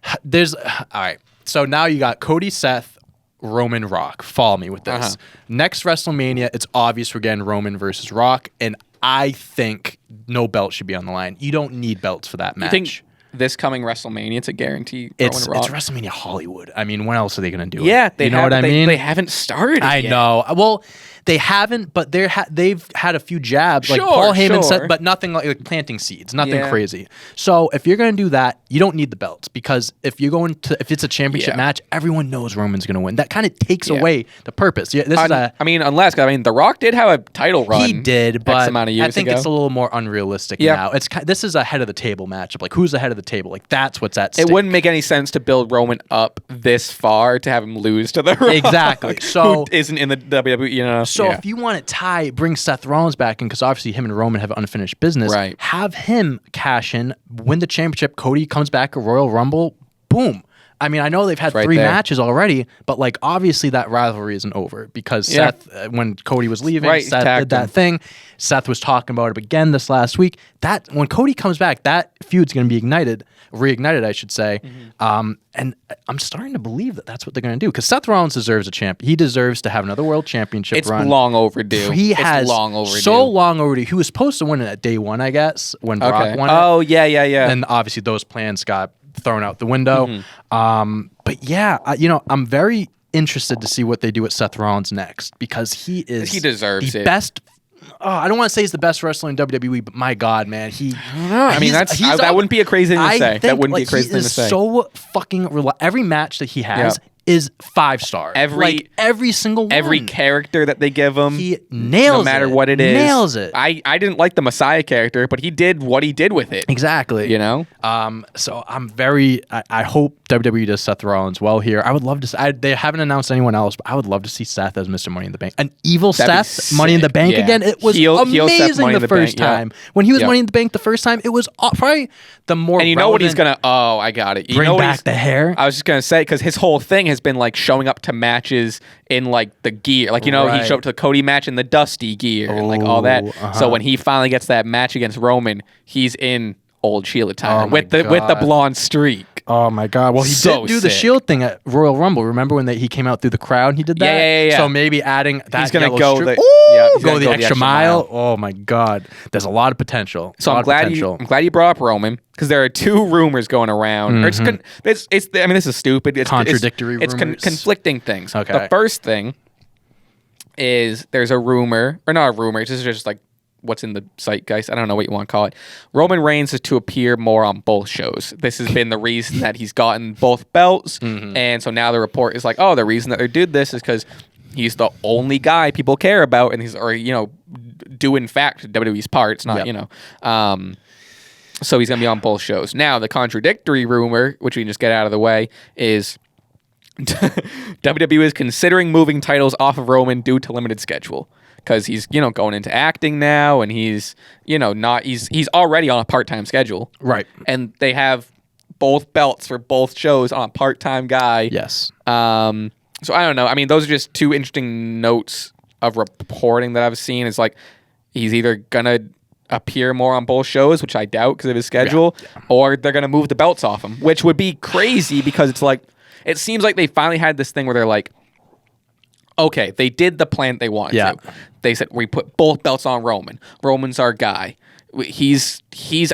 S2: All right. So now you got Cody, Seth, Roman, Rock. Follow me with this. Next WrestleMania, it's obvious we're getting Roman versus Rock, and I think no belt should be on the line. You don't need belts for that match.
S1: You think this coming WrestleMania, it's a guarantee?
S2: It's
S1: Roman Rock?
S2: WrestleMania Hollywood. I mean, when else are they going to do it?
S1: Yeah,
S2: you know what I mean?
S1: They haven't started.
S2: I know. Well, they haven't, but they've had a few jabs. Like Paul Heyman said, but nothing like planting seeds, nothing crazy. So if you're going to do that, you don't need the belts because if it's a championship match, everyone knows Roman's going to win. That kind of takes away the purpose. Yeah,
S1: unless The Rock did have a title run.
S2: He did, but
S1: X amount of years
S2: I think
S1: ago.
S2: it's a little more unrealistic now. This is a head of the table matchup. Like who's the head of the table? Like that's what's at stake.
S1: It wouldn't make any sense to build Roman up this far to have him lose to the Rock.
S2: Exactly. So
S1: who isn't in the WWE, you know.
S2: So if you want to bring Seth Rollins back in because obviously him and Roman have unfinished business.
S1: Right.
S2: Have him cash in, win the championship. Cody comes back at Royal Rumble. Boom. I mean, I know they've had 3 matches already, but like obviously that rivalry isn't over because Seth, when Cody was leaving, Seth did that thing. Seth was talking about it again this last week. That when Cody comes back, that feud's going to be reignited, I should say. And I'm starting to believe that that's what they're going to do because Seth Rollins deserves a champ. He deserves to have another world championship run.
S1: It's long overdue.
S2: It's long overdue. He was supposed to win it at day 1, I guess, when Brock won it.
S1: Oh, yeah.
S2: And obviously those plans got thrown out the window. But yeah, I'm very interested to see what they do with Seth Rollins next because he deserves the best. I don't want to say he's the best wrestler in WWE, but my God, man,
S1: that wouldn't be a crazy thing to say. That wouldn't be a crazy thing to say.
S2: So fucking every match that he has is 5-star. Every single one.
S1: Every character that they give him,
S2: he nails it.
S1: No matter what it is.
S2: Nails it.
S1: I didn't like the Messiah character, but he did what he did with it.
S2: Exactly.
S1: You know?
S2: So I'm I hope WWE does Seth Rollins well here. I would love to they haven't announced anyone else, but I would love to see Seth as Mr. Money in the Bank. An evil Seth Money in the Bank again. It was amazing the first time. When he was Money in the Bank the first time, it was probably the more
S1: And you know what he's going to... Oh, I got it.
S2: Bring back the hair?
S1: I was just going to say, because his whole thing has been like showing up to matches in like the gear. Like, he showed up to the Cody match in the Dusty gear and like all that. So when he finally gets that match against Roman, he's in old Shield attire with the blonde streak.
S2: Oh my God! Well, he did do the Shield thing at Royal Rumble. Remember when he came out through the crowd and he did that?
S1: Yeah.
S2: So maybe adding that
S1: he's gonna go
S2: go the extra mile. Oh my God! There's a lot of potential.
S1: So I'm glad you brought up Roman because there are 2 rumors going around. This is stupid. It's
S2: contradictory.
S1: It's conflicting things.
S2: Okay.
S1: The first thing is there's a rumor, or not a rumor. It's just like what's in the zeitgeist. I don't know what you want to call it. Roman Reigns is to appear more on both shows. This has been the reason that he's gotten both belts. And so now the report is like, oh, the reason that they did this is because he's the only guy people care about, and he's, do in fact WWE's part. It's not, so he's going to be on both shows. Now, the contradictory rumor, which we can just get out of the way, is WWE is considering moving titles off of Roman due to limited schedule. Because he's, going into acting now, and he's, he's already on a part-time schedule.
S2: Right.
S1: And they have both belts for both shows on a part-time guy.
S2: Yes.
S1: So I don't know. I mean, those are just 2 interesting notes of reporting that I've seen. It's like he's either going to appear more on both shows, which I doubt because of his schedule, or they're going to move the belts off him, which would be crazy because it's like, it seems like they finally had this thing where they're like, okay, they did the plan they wanted to. They said, we put both belts on Roman. Roman's our guy. He's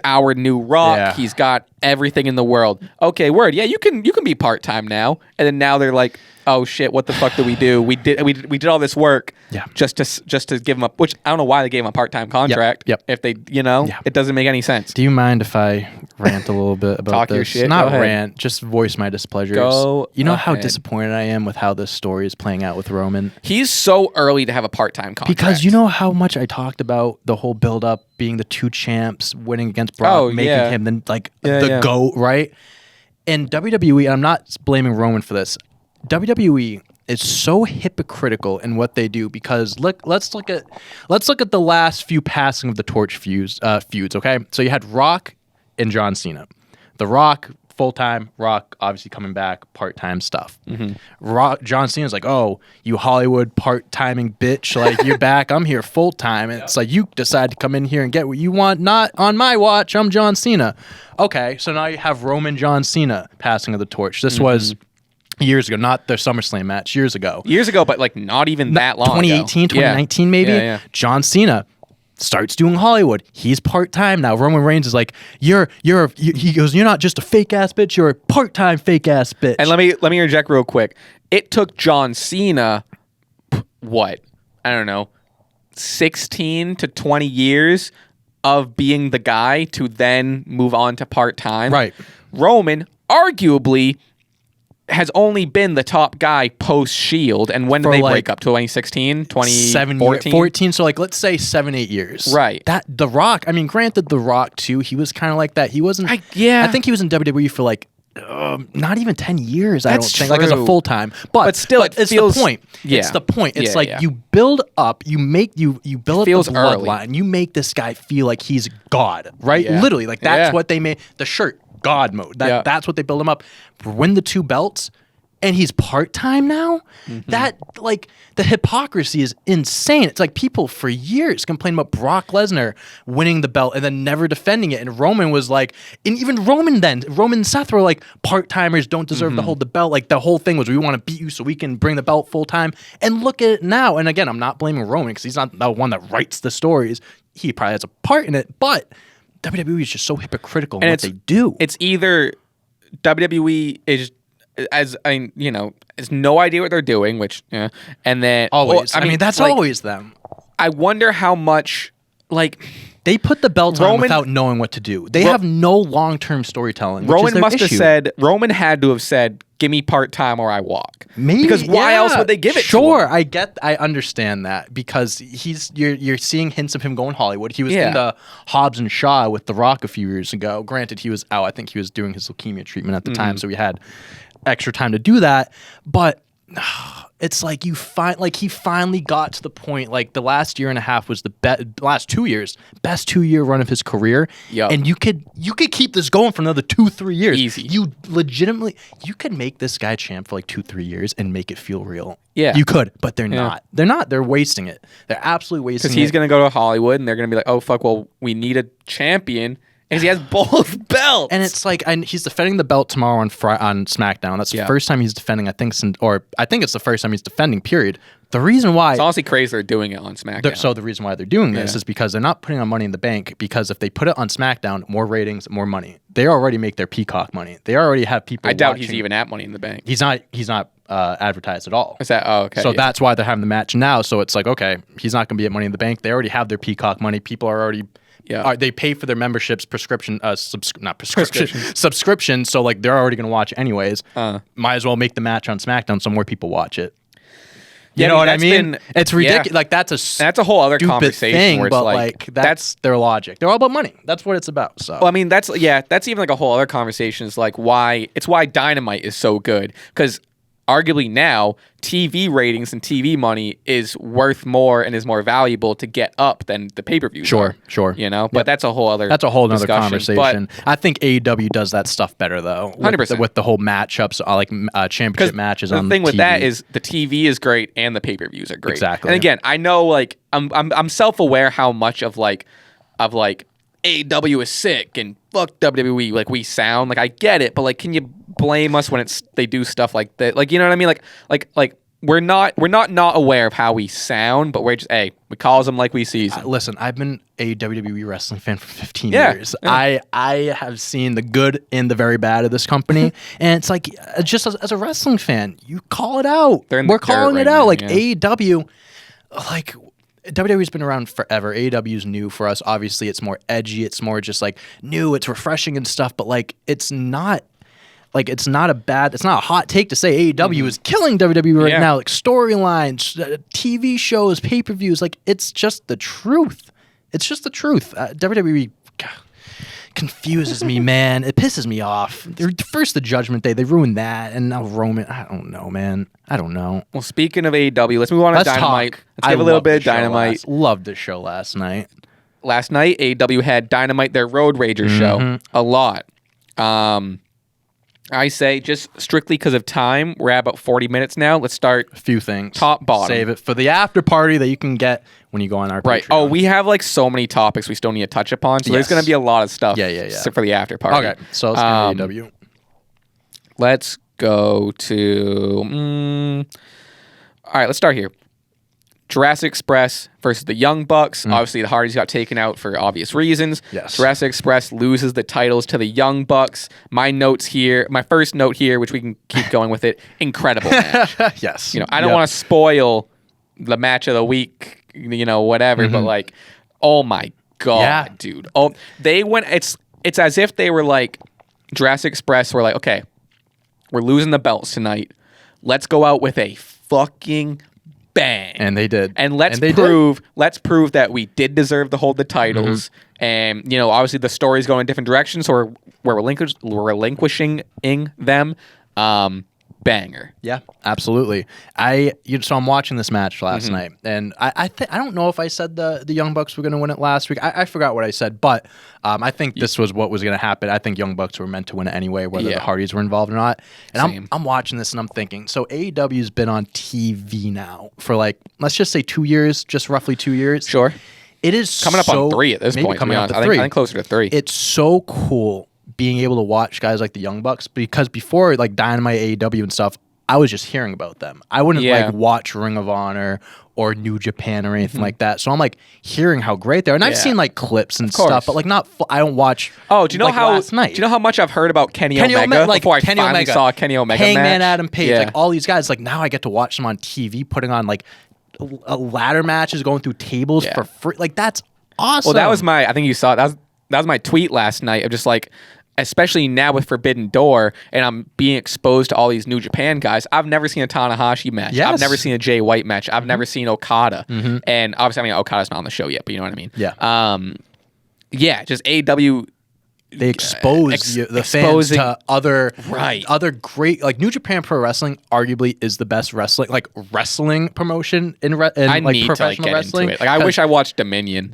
S1: our new Rock.
S2: Yeah.
S1: He's got everything in the world. Okay, word. Yeah, you can be part-time now. And then now they're like, oh shit, what the fuck did we do? We did all this work just to give him up, which I don't know why they gave him a part-time contract.
S2: Yep.
S1: If they, it doesn't make any sense.
S2: Do you mind if I rant a little bit about
S1: Talk
S2: this?
S1: your shit.
S2: Not
S1: Go ahead.
S2: rant, just voice my displeasure.
S1: Go
S2: You know how
S1: ahead.
S2: disappointed I am with how this story is playing out with Roman?
S1: He's so early to have a part-time contract.
S2: Because you know how much I talked about the whole build-up being the two champs, winning against Brock, making him the GOAT, right? And WWE, and I'm not blaming Roman for this, WWE is so hypocritical in what they do because let's look at the last few passing of the torch feuds, okay? So you had Rock and John Cena. The Rock full-time, Rock obviously coming back, part-time stuff. Rock, John Cena's like, oh, you Hollywood part-timing bitch, like you're back, I'm here full-time. And it's like you decide to come in here and get what you want, not on my watch, I'm John Cena. Okay, so now you have Roman John Cena passing of the torch. This was years ago, not the SummerSlam match, years ago.
S1: But like not even that long
S2: 2018,
S1: ago.
S2: 2019 maybe.
S1: Yeah.
S2: John Cena starts doing Hollywood. He's part-time now. Roman Reigns is like, he goes, you're not just a fake ass bitch, you're a part-time fake ass bitch.
S1: And let me interject real quick. It took John Cena, what? I don't know, 16 to 20 years of being the guy to then move on to part-time.
S2: Right.
S1: Roman, arguably, has only been the top guy post-Shield. And when did they break up? 2016? 2014?
S2: 14, so like let's say 7-8 years.
S1: Right.
S2: That The Rock, I mean, granted, The Rock too, he was kind of like that. He wasn't, I think he was in WWE for like not even 10 years, I don't think, like as a full-time. But still, it's the point.
S1: Yeah.
S2: It's the point. It's
S1: Yeah.
S2: you build up, you build up the
S1: early.
S2: bloodline. You make this guy feel like he's God, right?
S1: Yeah.
S2: Literally, like that's what they made, the shirt, God mode. That's what they build him up. Win the 2 belts, and he's part-time now? That, like, the hypocrisy is insane. It's like people for years complained about Brock Lesnar winning the belt and then never defending it. And Roman was like, and even Roman and Seth were like, part-timers don't deserve to hold the belt. Like, the whole thing was, we want to beat you so we can bring the belt full-time. And look at it now. And again, I'm not blaming Roman because he's not the one that writes the stories. He probably has a part in it, but WWE is just so hypocritical in what they do.
S1: It's either WWE is, has no idea what they're doing, which, and then
S2: always. I mean, that's like, always them.
S1: I wonder how much, like,
S2: they put the belt on without knowing what to do. They have no long-term storytelling.
S1: Roman Roman had to have said, "Give me part-time or I walk."
S2: Maybe,
S1: because why else would they give it?
S2: Sure,
S1: to him?
S2: I understand that because you're seeing hints of him going Hollywood. He was in the Hobbs and Shaw with The Rock a few years ago. Granted, he was out. I think he was doing his leukemia treatment at the time, so he had extra time to do that. But it's like he finally got to the point. Like the last year and a half was the last 2 years, best 2-year run of his career.
S1: Yep.
S2: And you could keep this going for another 2-3 years.
S1: Easy.
S2: You could make this guy champ for like 2-3 years and make it feel real.
S1: Yeah.
S2: You could, but they're not. They're not. They're wasting it. They're absolutely wasting it.
S1: Because he's going to go to Hollywood and they're going to be like, oh, fuck, well, we need a champion. Because he has both belts.
S2: And it's like, and he's defending the belt tomorrow on SmackDown. That's the first time he's defending, I think it's the first time he's defending, period. The reason why...
S1: It's honestly crazy they're doing it on SmackDown.
S2: So the reason why they're doing this is because they're not putting on Money in the Bank, because if they put it on SmackDown, more ratings, more money. They already make their Peacock money. They already have people
S1: I doubt
S2: watching.
S1: he's even at Money in the Bank.
S2: He's not advertised at all.
S1: Is that... Oh, okay.
S2: So that's why they're having the match now. So it's like, okay, he's not going to be at Money in the Bank. They already have their Peacock money. People are already... Yeah, they pay for their memberships, subscription. So like they're already going to watch anyways. Might as well make the match on SmackDown so more people watch it. You know what I mean? It's ridiculous.
S1: Yeah.
S2: Like that's
S1: a whole other conversation.
S2: Thing,
S1: where it's
S2: but like that's their logic. They're all about money. That's what it's about. So
S1: well, I mean that's even like a whole other conversation. Is like why Dynamite is so good, because arguably now TV ratings and TV money is worth more and is more valuable to get up than the pay-per-view.
S2: Sure.
S1: But that's a whole other
S2: conversation. But I think AEW does that stuff better though.
S1: 100%
S2: with the whole matchups, like championship matches.
S1: The thing with that is the TV is great and the pay-per-views are great.
S2: Exactly.
S1: And again, I know like I'm self-aware how much of AEW is sick and fuck WWE like we sound. Like I get it, but like can you blame us when they do stuff like that? Like, you know what I mean? Like we're not aware of how we sound, but we're just we calls them like we sees them.
S2: Listen, I've been a WWE wrestling fan for 15 years.
S1: Yeah.
S2: I have seen the good and the very bad of this company, and it's like just as a wrestling fan, you call it out. We're calling it out. Like AEW, like WWE's been around forever. AEW's new for us. Obviously, it's more edgy. It's more just like new. It's refreshing and stuff, but like it's not. Like, it's not a hot take to say AEW is killing WWE right now. Like, storylines, TV shows, pay-per-views. Like, it's just the truth. It's just the truth. WWE confuses me, man. It pisses me off. First, the Judgment Day. They ruined that. And now Roman. I don't know, man. I don't know.
S1: Well, speaking of AEW, let's move on to Dynamite. Let's give a little bit of Dynamite.
S2: Loved the show last night.
S1: Last night, AEW had Dynamite, their Road Rager show. A lot. I say just strictly because of time, we're at about 40 minutes now. Let's start
S2: a few things.
S1: Top, bottom.
S2: Save it for the after party that you can get when you go on our
S1: Right.
S2: Patreon.
S1: Oh, we have like so many topics we still need to touch upon. So there's going to be a lot of stuff for the after party.
S2: Okay. So let's go to AEW.
S1: Let's go to... all right, let's start here. Jurassic Express versus the Young Bucks. Obviously, the Hardys got taken out for obvious reasons.
S2: Yes.
S1: Jurassic Express loses the titles to the Young Bucks. My first note here, which we can keep going with it, incredible match.
S2: Yes.
S1: I don't want to spoil the match of the week, whatever, but like, oh my God, dude. Oh, they went, it's as if they were like, Jurassic Express were like, okay, we're losing the belts tonight. Let's go out with a fucking bang.
S2: And they did.
S1: And let's prove that we did deserve to hold the titles. And obviously the story's going in different directions, so we're relinquishing them. Banger.
S2: Yeah, absolutely. So I'm watching this match last night, and I don't know if I said the Young Bucks were going to win it last week. I forgot what I said, but I think this was what was going to happen. I think Young Bucks were meant to win it anyway, whether the Hardys were involved or not. And I'm watching this and I'm thinking, so AEW's been on TV now for like, let's just say 2 years, just roughly 2 years.
S1: Sure.
S2: It is
S1: coming up on 3 at this point.
S2: Coming up
S1: I think closer to 3.
S2: It's so cool being able to watch guys like the Young Bucks, because before like Dynamite, AEW and stuff, I was just hearing about them. I wouldn't like watch Ring of Honor or New Japan or anything like that. So I'm like hearing how great they are, and I've seen like clips and stuff, but like I don't watch.
S1: Oh, do you know
S2: like,
S1: how?
S2: Last night.
S1: Do you know how much I've heard about Kenny Omega
S2: like
S1: before I
S2: Kenny
S1: finally
S2: Omega,
S1: saw Kenny Omega
S2: Hangman
S1: match?
S2: Adam Page, like all these guys. Like now I get to watch them on TV, putting on like ladder matches, going through tables for free. Like that's awesome.
S1: Well, that was I think you saw it. That was my tweet last night of just like, especially now with Forbidden Door, and I'm being exposed to all these New Japan guys. I've never seen a Tanahashi match.
S2: Yes.
S1: I've never seen a Jay White match. I've never seen Okada. And obviously, Okada's not on the show yet, but you know what I mean?
S2: Yeah.
S1: Just AEW.
S2: They expose the fans to other great, like New Japan Pro Wrestling arguably is the best wrestling promotion in
S1: I
S2: like
S1: need
S2: professional
S1: to get
S2: wrestling.
S1: into it. Like I wish I watched Dominion.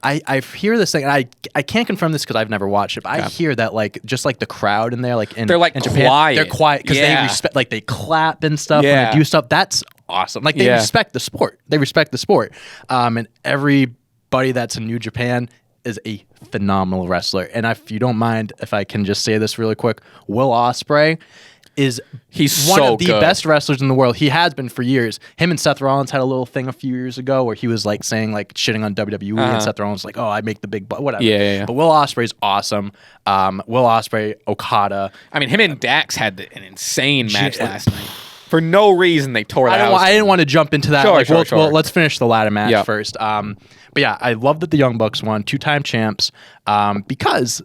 S2: I hear this thing, and I can't confirm this because I've never watched it, but I hear that like just like the crowd in there, like
S1: they're like
S2: in Japan,
S1: quiet.
S2: they're quiet because they respect, like they clap and stuff when they do stuff. That's awesome. Like they respect the sport. And everybody that's in New Japan is a phenomenal wrestler. And if you don't mind, if I can just say this really quick, Will Ospreay is one of the best wrestlers in the world. He has been for years. Him and Seth Rollins had a little thing a few years ago where he was like saying like shitting on WWE, and Seth Rollins was like, oh, I make the big butt, whatever. But Will Ospreay's awesome. Will Ospreay, Okada.
S1: I mean, him and Dax had an insane match last night. For no reason, they tore that out.
S2: I didn't want to jump into that.
S1: Sure.
S2: Well, let's finish the ladder match first. But yeah, I love that the Young Bucks won, 2-time champs, because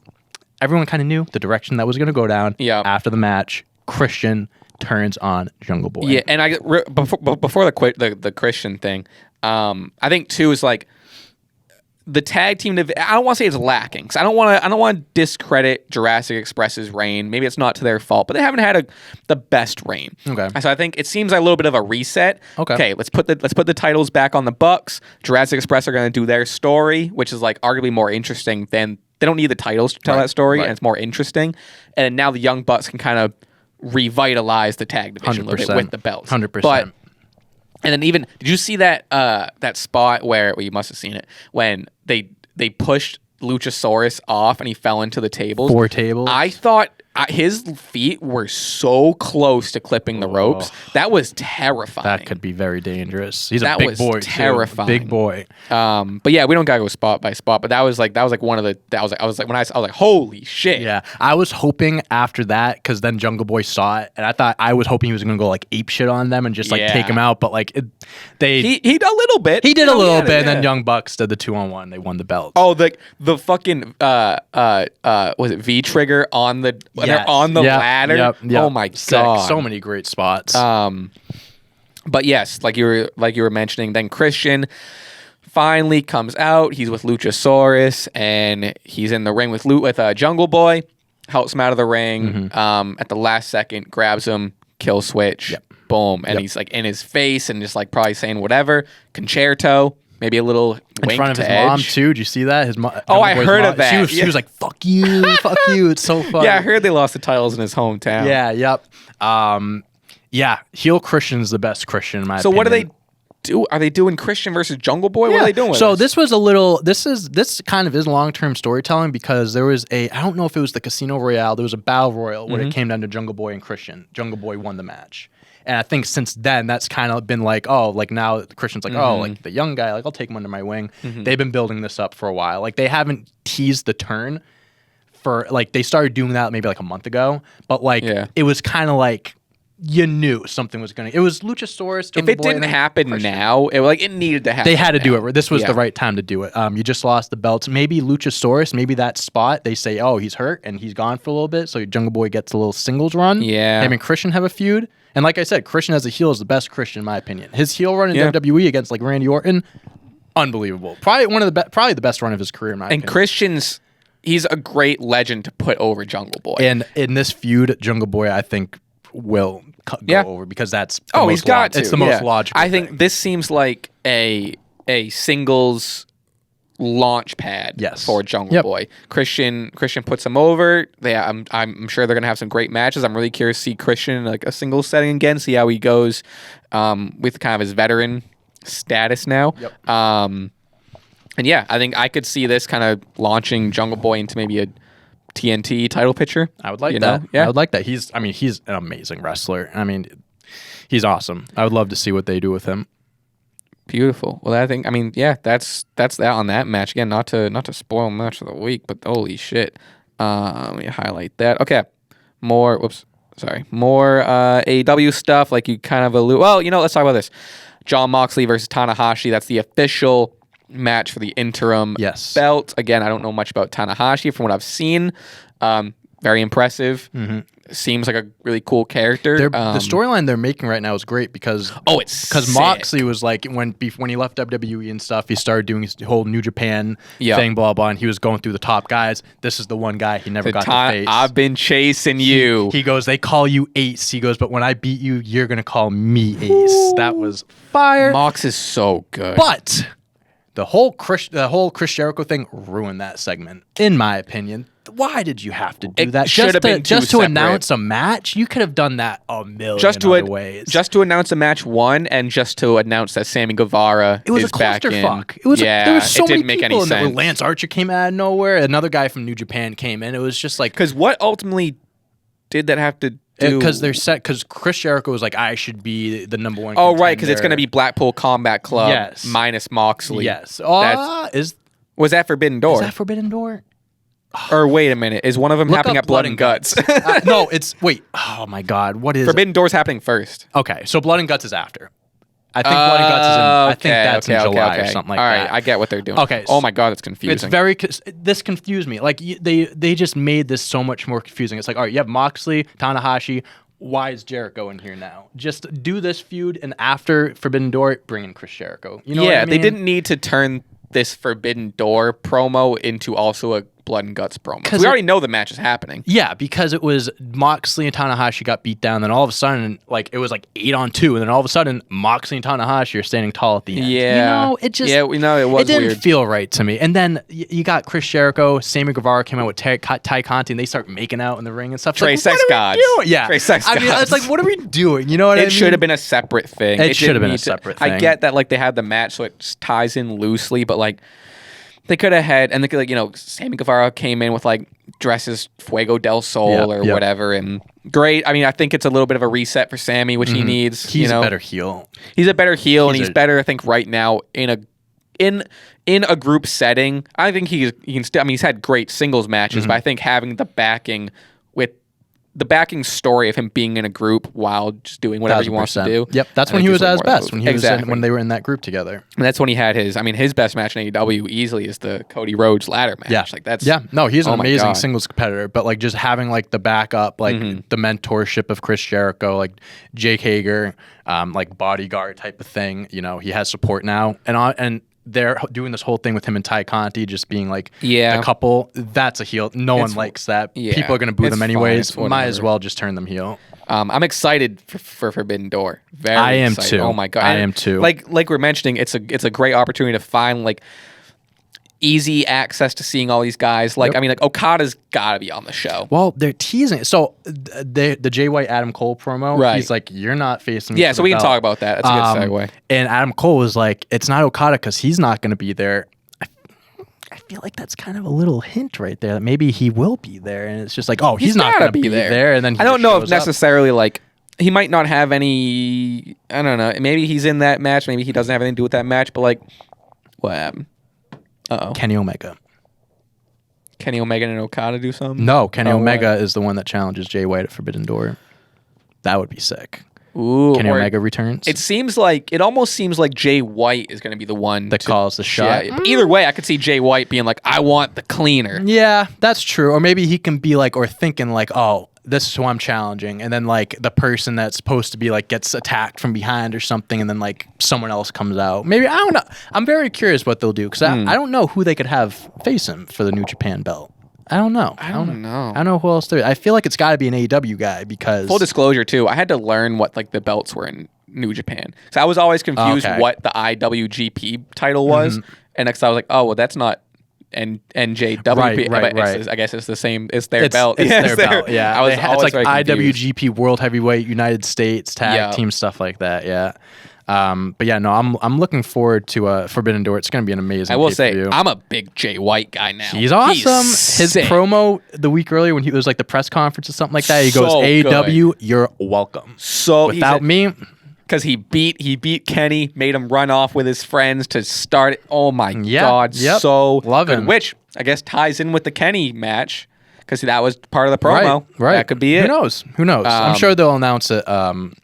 S2: everyone kind of knew the direction that was going to go down. After the match, Christian turns on Jungle Boy.
S1: Yeah, and before the Christian thing, I think too is like the tag team. I don't want to say it's lacking, because I don't want to discredit Jurassic Express's reign. Maybe it's not to their fault, but they haven't had the best reign.
S2: Okay,
S1: so I think it seems like a little bit of a reset. Okay, let's put the titles back on the Bucks. Jurassic Express are going to do their story, which is like arguably more interesting than they don't need the titles to tell that story, and it's more interesting. And now the Young Bucks can kind of revitalize the tag division
S2: 100%.
S1: a little bit with the belts.
S2: 100%.
S1: But and then even, did you see that that spot where, well, you must have seen it, when they pushed Luchasaurus off and he fell into the tables?
S2: 4 tables.
S1: I thought his feet were so close to clipping the ropes. That was terrifying.
S2: That could be very dangerous. He's
S1: that
S2: a big
S1: was
S2: boy.
S1: terrifying.
S2: Big boy.
S1: But yeah, we don't gotta go spot by spot. But that was like one of the. I was like, holy shit.
S2: Yeah, I was hoping after that because then Jungle Boy saw it, and I was hoping he was gonna go like ape shit on them and just like take him out. But like he
S1: did a little bit.
S2: He did a little bit, and then Young Bucks did the 2-on-1. They won the belt.
S1: Oh, the fucking was it V trigger on the they're on the ladder?
S2: Yep.
S1: Oh my god,
S2: so many great spots.
S1: But yes, like you were mentioning, then Christian finally comes out. He's with Luchasaurus, and he's in the ring with Jungle Boy. Helps him out of the ring. At the last second, grabs him, kill switch, boom, and he's like in his face and just like probably saying whatever. Concerto. Maybe a little wink
S2: in front of
S1: to
S2: his
S1: Edge.
S2: mom too. Did you see that? His mom.
S1: Oh, I heard of that.
S2: She was like, "Fuck you, fuck you." It's so funny.
S1: Yeah, I heard they lost the titles in his hometown.
S2: Yeah. Yep. Yeah. Heel Christian's the best Christian in my opinion.
S1: So what do they do? Are they doing Christian versus Jungle Boy? What are they doing with
S2: So
S1: this?
S2: this was a little. This kind of is long-term storytelling because there was I don't know if it was the Casino Royale. There was a Battle Royal when it came down to Jungle Boy and Christian. Jungle Boy won the match. And I think since then, that's kind of been like, oh, like now Christian's like, oh, like the young guy, like I'll take him under my wing. They've been building this up for a while. Like they haven't teased the turn for like they started doing that maybe like a month ago, but like it was kind of like you knew something was gonna. It was Luchasaurus. Jungle
S1: If it
S2: Boy,
S1: didn't happen
S2: Christian.
S1: now, it needed to happen.
S2: They had to do
S1: now.
S2: it. This was the right time to do it. You just lost the belts. Maybe Luchasaurus, maybe that spot, they say, oh, he's hurt and he's gone for a little bit. So Jungle Boy gets a little singles run.
S1: Yeah.
S2: Him and Christian have a feud. And like I said, Christian as a heel is the best Christian in my opinion. His heel run in WWE against like Randy Orton, unbelievable. Probably one of the probably the best run of his career in my opinion.
S1: And Christian's, he's a great legend to put over Jungle Boy.
S2: And in this feud, Jungle Boy, I think, will go over because that's the most
S1: he's got to.
S2: It's the most logical.
S1: I think this seems like a singles launch pad for Jungle Boy. Christian puts him over. I'm sure they're gonna have some great matches. I'm really curious to see Christian in like a singles setting again, see how he goes with kind of his veteran status now. And yeah, I think I could see this kind of launching Jungle Boy into maybe a TNT title picture.
S2: I would like that.
S1: Yeah.
S2: I would like that. He's an amazing wrestler. I mean, he's awesome. I would love to see what they do with him.
S1: Beautiful. Well, that's that on that match. Again, not to spoil match of the week, but holy shit. Let me highlight that. Okay. More AEW stuff, like you kind of allude. Well, let's talk about this. Jon Moxley versus Tanahashi. That's the official match for the interim belt. Again, I don't know much about Tanahashi from what I've seen. Very impressive. Seems like a really cool character.
S2: The storyline they're making right now is great because Moxley was like when he left WWE and stuff, he started doing his whole New Japan thing, blah blah, and he was going through the top guys. This is the one guy he never got to face.
S1: I've been chasing you.
S2: He goes, they call you Ace. He goes, but when I beat you, you're gonna call me Ace. That was fire.
S1: Mox is so good,
S2: but the whole Chris Jericho thing ruined that segment, in my opinion. Why did you have to do that? Just to announce a match? You could have done that a million ways.
S1: Just to announce a match one, and just to announce that Sammy Guevara is back in.
S2: It was there was so many
S1: didn't make
S2: people
S1: any
S2: in there.
S1: sense.
S2: Lance Archer came out of nowhere. Another guy from New Japan came in. It was just like
S1: because what ultimately did that have to do?
S2: Because Chris Jericho was like, I should be the number one.
S1: Oh right, because it's going to be Blackpool Combat Club minus Moxley.
S2: Yes.
S1: Was that Forbidden Door?
S2: Is that Forbidden Door?
S1: Or wait a minute, is one of them happening at Blood and Guts?
S2: No, wait. Oh my God, what is
S1: Forbidden Door's happening first?
S2: Okay, so Blood and Guts is after. I think Blood and Guts is in. I think that's in July or something like that.
S1: All right, I get what they're doing.
S2: Okay.
S1: Oh my God, that's confusing.
S2: This confused me. Like they just made this so much more confusing. It's like, all right, you have Moxley, Tanahashi. Why is Jericho in here now? Just do this feud, and after Forbidden Door, bring in Chris Jericho. You know what I mean?
S1: They didn't need to turn this Forbidden Door promo into also a Blood and Guts promo. We already know the match is happening.
S2: Yeah, because it was Moxley and Tanahashi got beat down, then all of a sudden, like it was like 8-on-2, and then all of a sudden, Moxley and Tanahashi are standing tall at the end.
S1: Yeah,
S2: it just
S1: we know it was.
S2: It didn't
S1: weird.
S2: feel right to me. And then you got Chris Jericho, Sammy Guevara came out with Ty Conti, and they start making out in the ring and stuff.
S1: Trey Sex Gods.
S2: Yeah,
S1: Trey Sex Gods.
S2: I mean, it's like, what are we doing? You know what I mean?
S1: It should have been a separate thing.
S2: It should have been a separate thing.
S1: I get that, like they had the match, so it ties in loosely, but like. They could have had, and they could, Sammy Guevara came in with like dresses Fuego del Sol or whatever, and great. I mean, I think it's a little bit of a reset for Sammy, which he needs.
S2: He's a better heel.
S1: He's a better heel, and he's better, I think, right now in a group setting. I think he can still. I mean, he's had great singles matches, but I think having the backing story of him being in a group while just doing whatever he wants to do.
S2: Yep, that's when he was at his best. When they were in that group together.
S1: And that's when he had his. I mean, his best match in AEW easily is the Cody Rhodes ladder match.
S2: Yeah,
S1: like that's.
S2: Yeah, no, he's an amazing singles competitor. But like just having like the backup, like the mentorship of Chris Jericho, like Jake Hager, like bodyguard type of thing. You know, he has support now, and they're doing this whole thing with him and Ty Conti just being like a couple. That's a heel. No one likes that.
S1: Yeah,
S2: people are going to boo them anyways. Might as well just turn them heel.
S1: I'm excited for Forbidden Door. Very
S2: I am
S1: excited.
S2: too.
S1: Oh my god,
S2: I am too.
S1: Like we're mentioning, it's a great opportunity to find like easy access to seeing all these guys. Like I mean, like Okada's got to be on the show.
S2: Well, they're teasing. So the Jay White Adam Cole promo,
S1: right?
S2: He's like, you're not facing me.
S1: Yeah, so we can talk about that. That's a good segue.
S2: And Adam Cole was like, it's not Okada because he's not going to be there. I feel like that's kind of a little hint right there that maybe he will be there, and it's just like, oh, he's not going to be there. And then
S1: I don't know if necessarily like he might not have any. I don't know. Maybe he's in that match. Maybe he doesn't have anything to do with that match. But like, what happened?
S2: Kenny Omega.
S1: Kenny Omega and Okada do something?
S2: No, Kenny Omega is the one that challenges Jay White at Forbidden Door. That would be sick.
S1: Ooh,
S2: Kenny Omega returns.
S1: It almost seems like Jay White is going to be the one
S2: that calls the shot.
S1: Yeah, but either way, I could see Jay White being like, I want the cleaner.
S2: Yeah, that's true. Or maybe he can be like, or thinking like, oh, this is who I'm challenging, and then like the person that's supposed to be like gets attacked from behind or something, and then like someone else comes out. Maybe, I don't know. I'm very curious what they'll do because I don't know who they could have face him for the New Japan belt. I don't know.
S1: I don't know.
S2: I don't know who else there is. I feel like it's got to be an AEW guy because
S1: full disclosure too, I had to learn what like the belts were in New Japan. So I was always confused what the IWGP title was, and next I was like, oh well, that's not NJPW.
S2: Right.
S1: I guess it's the same. It's their belt.
S2: It's their belt. Yeah,
S1: it's
S2: like IWGP World Heavyweight United States Tag Team stuff like that. Yeah. But yeah, no, I'm looking forward to Forbidden Door. It's going to be an amazing.
S1: I will say, I'm a big Jay White guy now.
S2: He's awesome. His promo the week earlier when he was like the press conference or something like that. He goes, "AEW, you're welcome."
S1: So
S2: without me.
S1: Because he beat Kenny, made him run off with his friends to start it. Oh my God, so
S2: love
S1: good.
S2: Him.
S1: Which I guess ties in with the Kenny match because that was part of the promo.
S2: Right,
S1: that could be it.
S2: Who knows? I'm sure they'll announce it on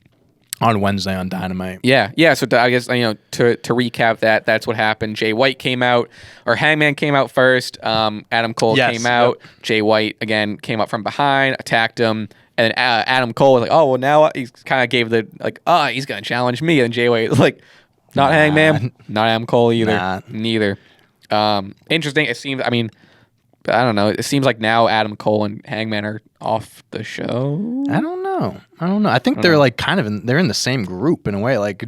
S2: Wednesday on Dynamite.
S1: Yeah. So I guess to recap that's what happened. Jay White came out, or Hangman came out first. Adam Cole came out. Yep. Jay White again came up from behind, attacked him. And then Adam Cole was like, oh, well, now he kind of gave the, like, he's going to challenge me. And Jay White was like, not Hangman, not Adam Cole either. Neither. Interesting. It seems, I mean, I don't know. It seems like now Adam Cole and Hangman are off the show.
S2: I don't know. I think they're like kind of they're in the same group in a way. Like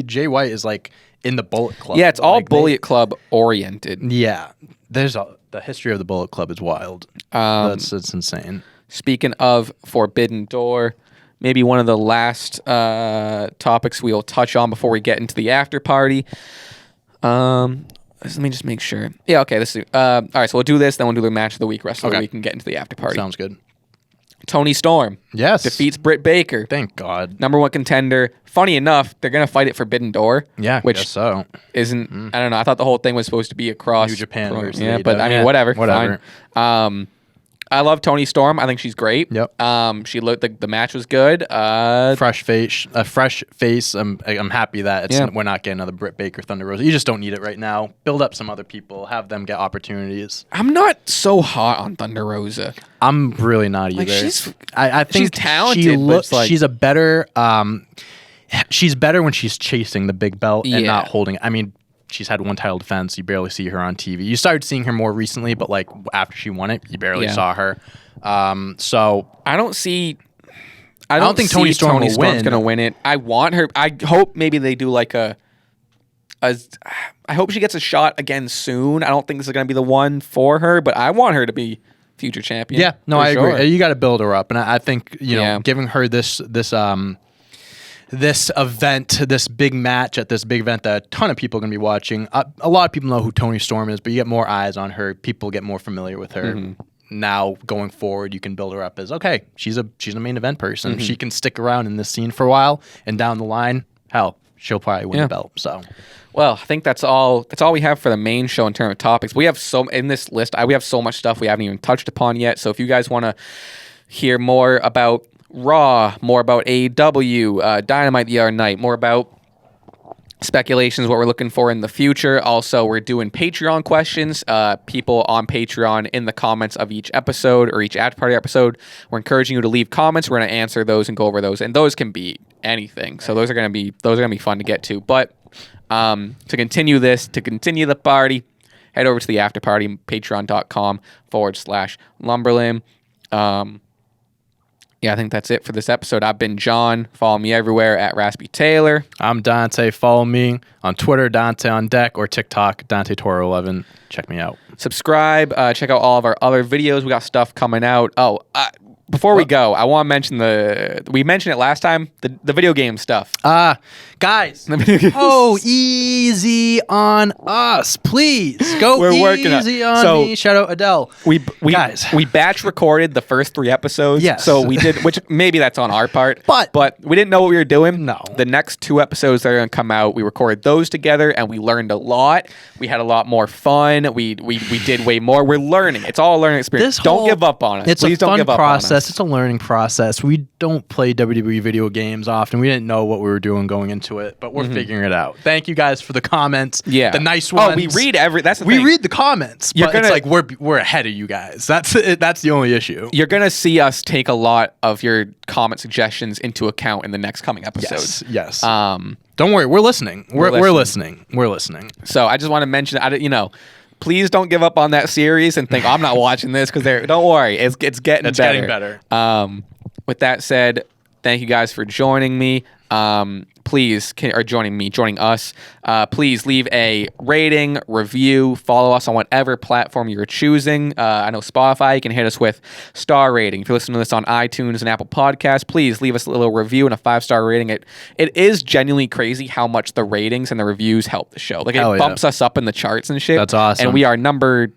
S2: Jay White is like in the Bullet Club.
S1: Yeah, it's all like Bullet Club oriented.
S2: Yeah. The history of the Bullet Club is wild. It's insane.
S1: Speaking of Forbidden Door, maybe one of the last topics we'll touch on before we get into the after party. Let me just make sure. Yeah, okay. This is all right. So we'll do this, then we'll do the match of the week, rest of the week, and get into the after party.
S2: Sounds good.
S1: Tony Storm, defeats Britt Baker.
S2: Thank God.
S1: Number one contender. Funny enough, they're gonna fight at Forbidden Door.
S2: Yeah,
S1: which
S2: guess so
S1: isn't. I don't know. I thought the whole thing was supposed to be across
S2: New Japan versus
S1: but I mean, whatever. Fine. I love Tony Storm. I think she's great.
S2: Yep.
S1: She looked the match was good.
S2: Fresh face. I'm happy that we're not getting another Britt Baker Thunder Rosa. You just don't need it right now. Build up some other people. Have them get opportunities.
S1: I'm not so hot on Thunder Rosa.
S2: I'm really not either.
S1: Like
S2: I think
S1: she's talented.
S2: She's a better. She's better when she's chasing the big belt and not holding it. I mean, she's had one title defense. You barely see her on TV. You started seeing her more recently, but like after she won it, you barely saw her. So
S1: I don't think Tony Storm's going to win it. I want her. I hope maybe they do like I hope she gets a shot again soon. I don't think this is going to be the one for her, but I want her to be future champion.
S2: Yeah, no, I agree. You got to build her up, and I think giving her this event, this big match at this big event that a ton of people are going to be watching. A lot of people know who Toni Storm is, but you get more eyes on her. People get more familiar with her. now going forward, you can build her up as, okay, she's a main event person. She can stick around in this scene for a while, and down the line, hell, she'll probably win the belt. So,
S1: well, I think that's all we have for the main show in terms of topics. We have in this list, we have so much stuff we haven't even touched upon yet. So if you guys want to hear more about Raw, more about AEW, Dynamite the other night, more about speculations, what we're looking for in the future. Also, we're doing Patreon questions. People on Patreon in the comments of each episode or each after party episode. We're encouraging you to leave comments. We're going to answer those and go over those, and those can be anything. So those are going to be fun to get to. But to continue the party, head over to the after party, patreon.com/Lumberlend. Yeah, I think that's it for this episode. I've been John. Follow me everywhere at Raspy Taylor.
S2: I'm Dante. Follow me on Twitter, Dante on Deck, or TikTok, Dante Toro 11. Check me out.
S1: Subscribe. Check out all of our other videos. We got stuff coming out. Oh, before we go, I want to mention we mentioned it last time, the video game stuff.
S2: Guys, easy on us, please.
S1: We're working
S2: easy on me. Shout out Adele.
S1: We
S2: Guys,
S1: we batch recorded the first 3 episodes.
S2: Yes.
S1: So we did, which maybe that's on our part.
S2: But
S1: we didn't know what we were doing.
S2: No.
S1: The next 2 episodes that are going to come out, we recorded those together, and we learned a lot. We had a lot more fun. We did way more. We're learning. It's all a learning experience. Don't give up on us. Please don't give up on us.
S2: It's a learning process. We don't play WWE video games often. We didn't know what we were doing going into it, but we're figuring it out. Thank you guys for the comments.
S1: Yeah,
S2: the nice ones.
S1: Oh, we read that's the
S2: we
S1: thing.
S2: read the comments. It's like we're ahead of you guys. That's the only issue.
S1: You're gonna see us take a lot of your comment suggestions into account in the next coming episodes.
S2: Yes. Don't worry, we're listening. We're listening. We're listening.
S1: So I just want to mention, please don't give up on that series and think I'm not watching this because don't worry, it's getting better. With that said, thank you guys for joining me. Joining us. Please leave a rating, review, follow us on whatever platform you're choosing. I know Spotify, you can hit us with star rating. If you're listening to this on iTunes and Apple Podcasts, please leave us a little review and a 5-star rating. It is genuinely crazy how much the ratings and the reviews help the show. Like it bumps us up in the charts and shit.
S2: That's awesome.
S1: And we are number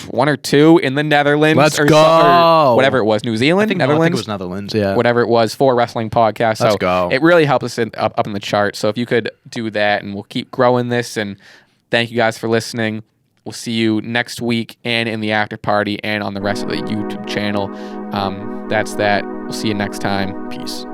S1: 1 or 2 in the Netherlands.
S2: Let's
S1: or
S2: go.
S1: Whatever it was, New Zealand, Netherlands.
S2: I think it was Netherlands. Yeah,
S1: whatever it was for wrestling podcast.
S2: Let's
S1: so
S2: go.
S1: It really helps us up in the chart. So if you could do that, and we'll keep growing this. And thank you guys for listening. We'll see you next week and in the after party and on the rest of the YouTube channel. That's that. We'll see you next time. Peace.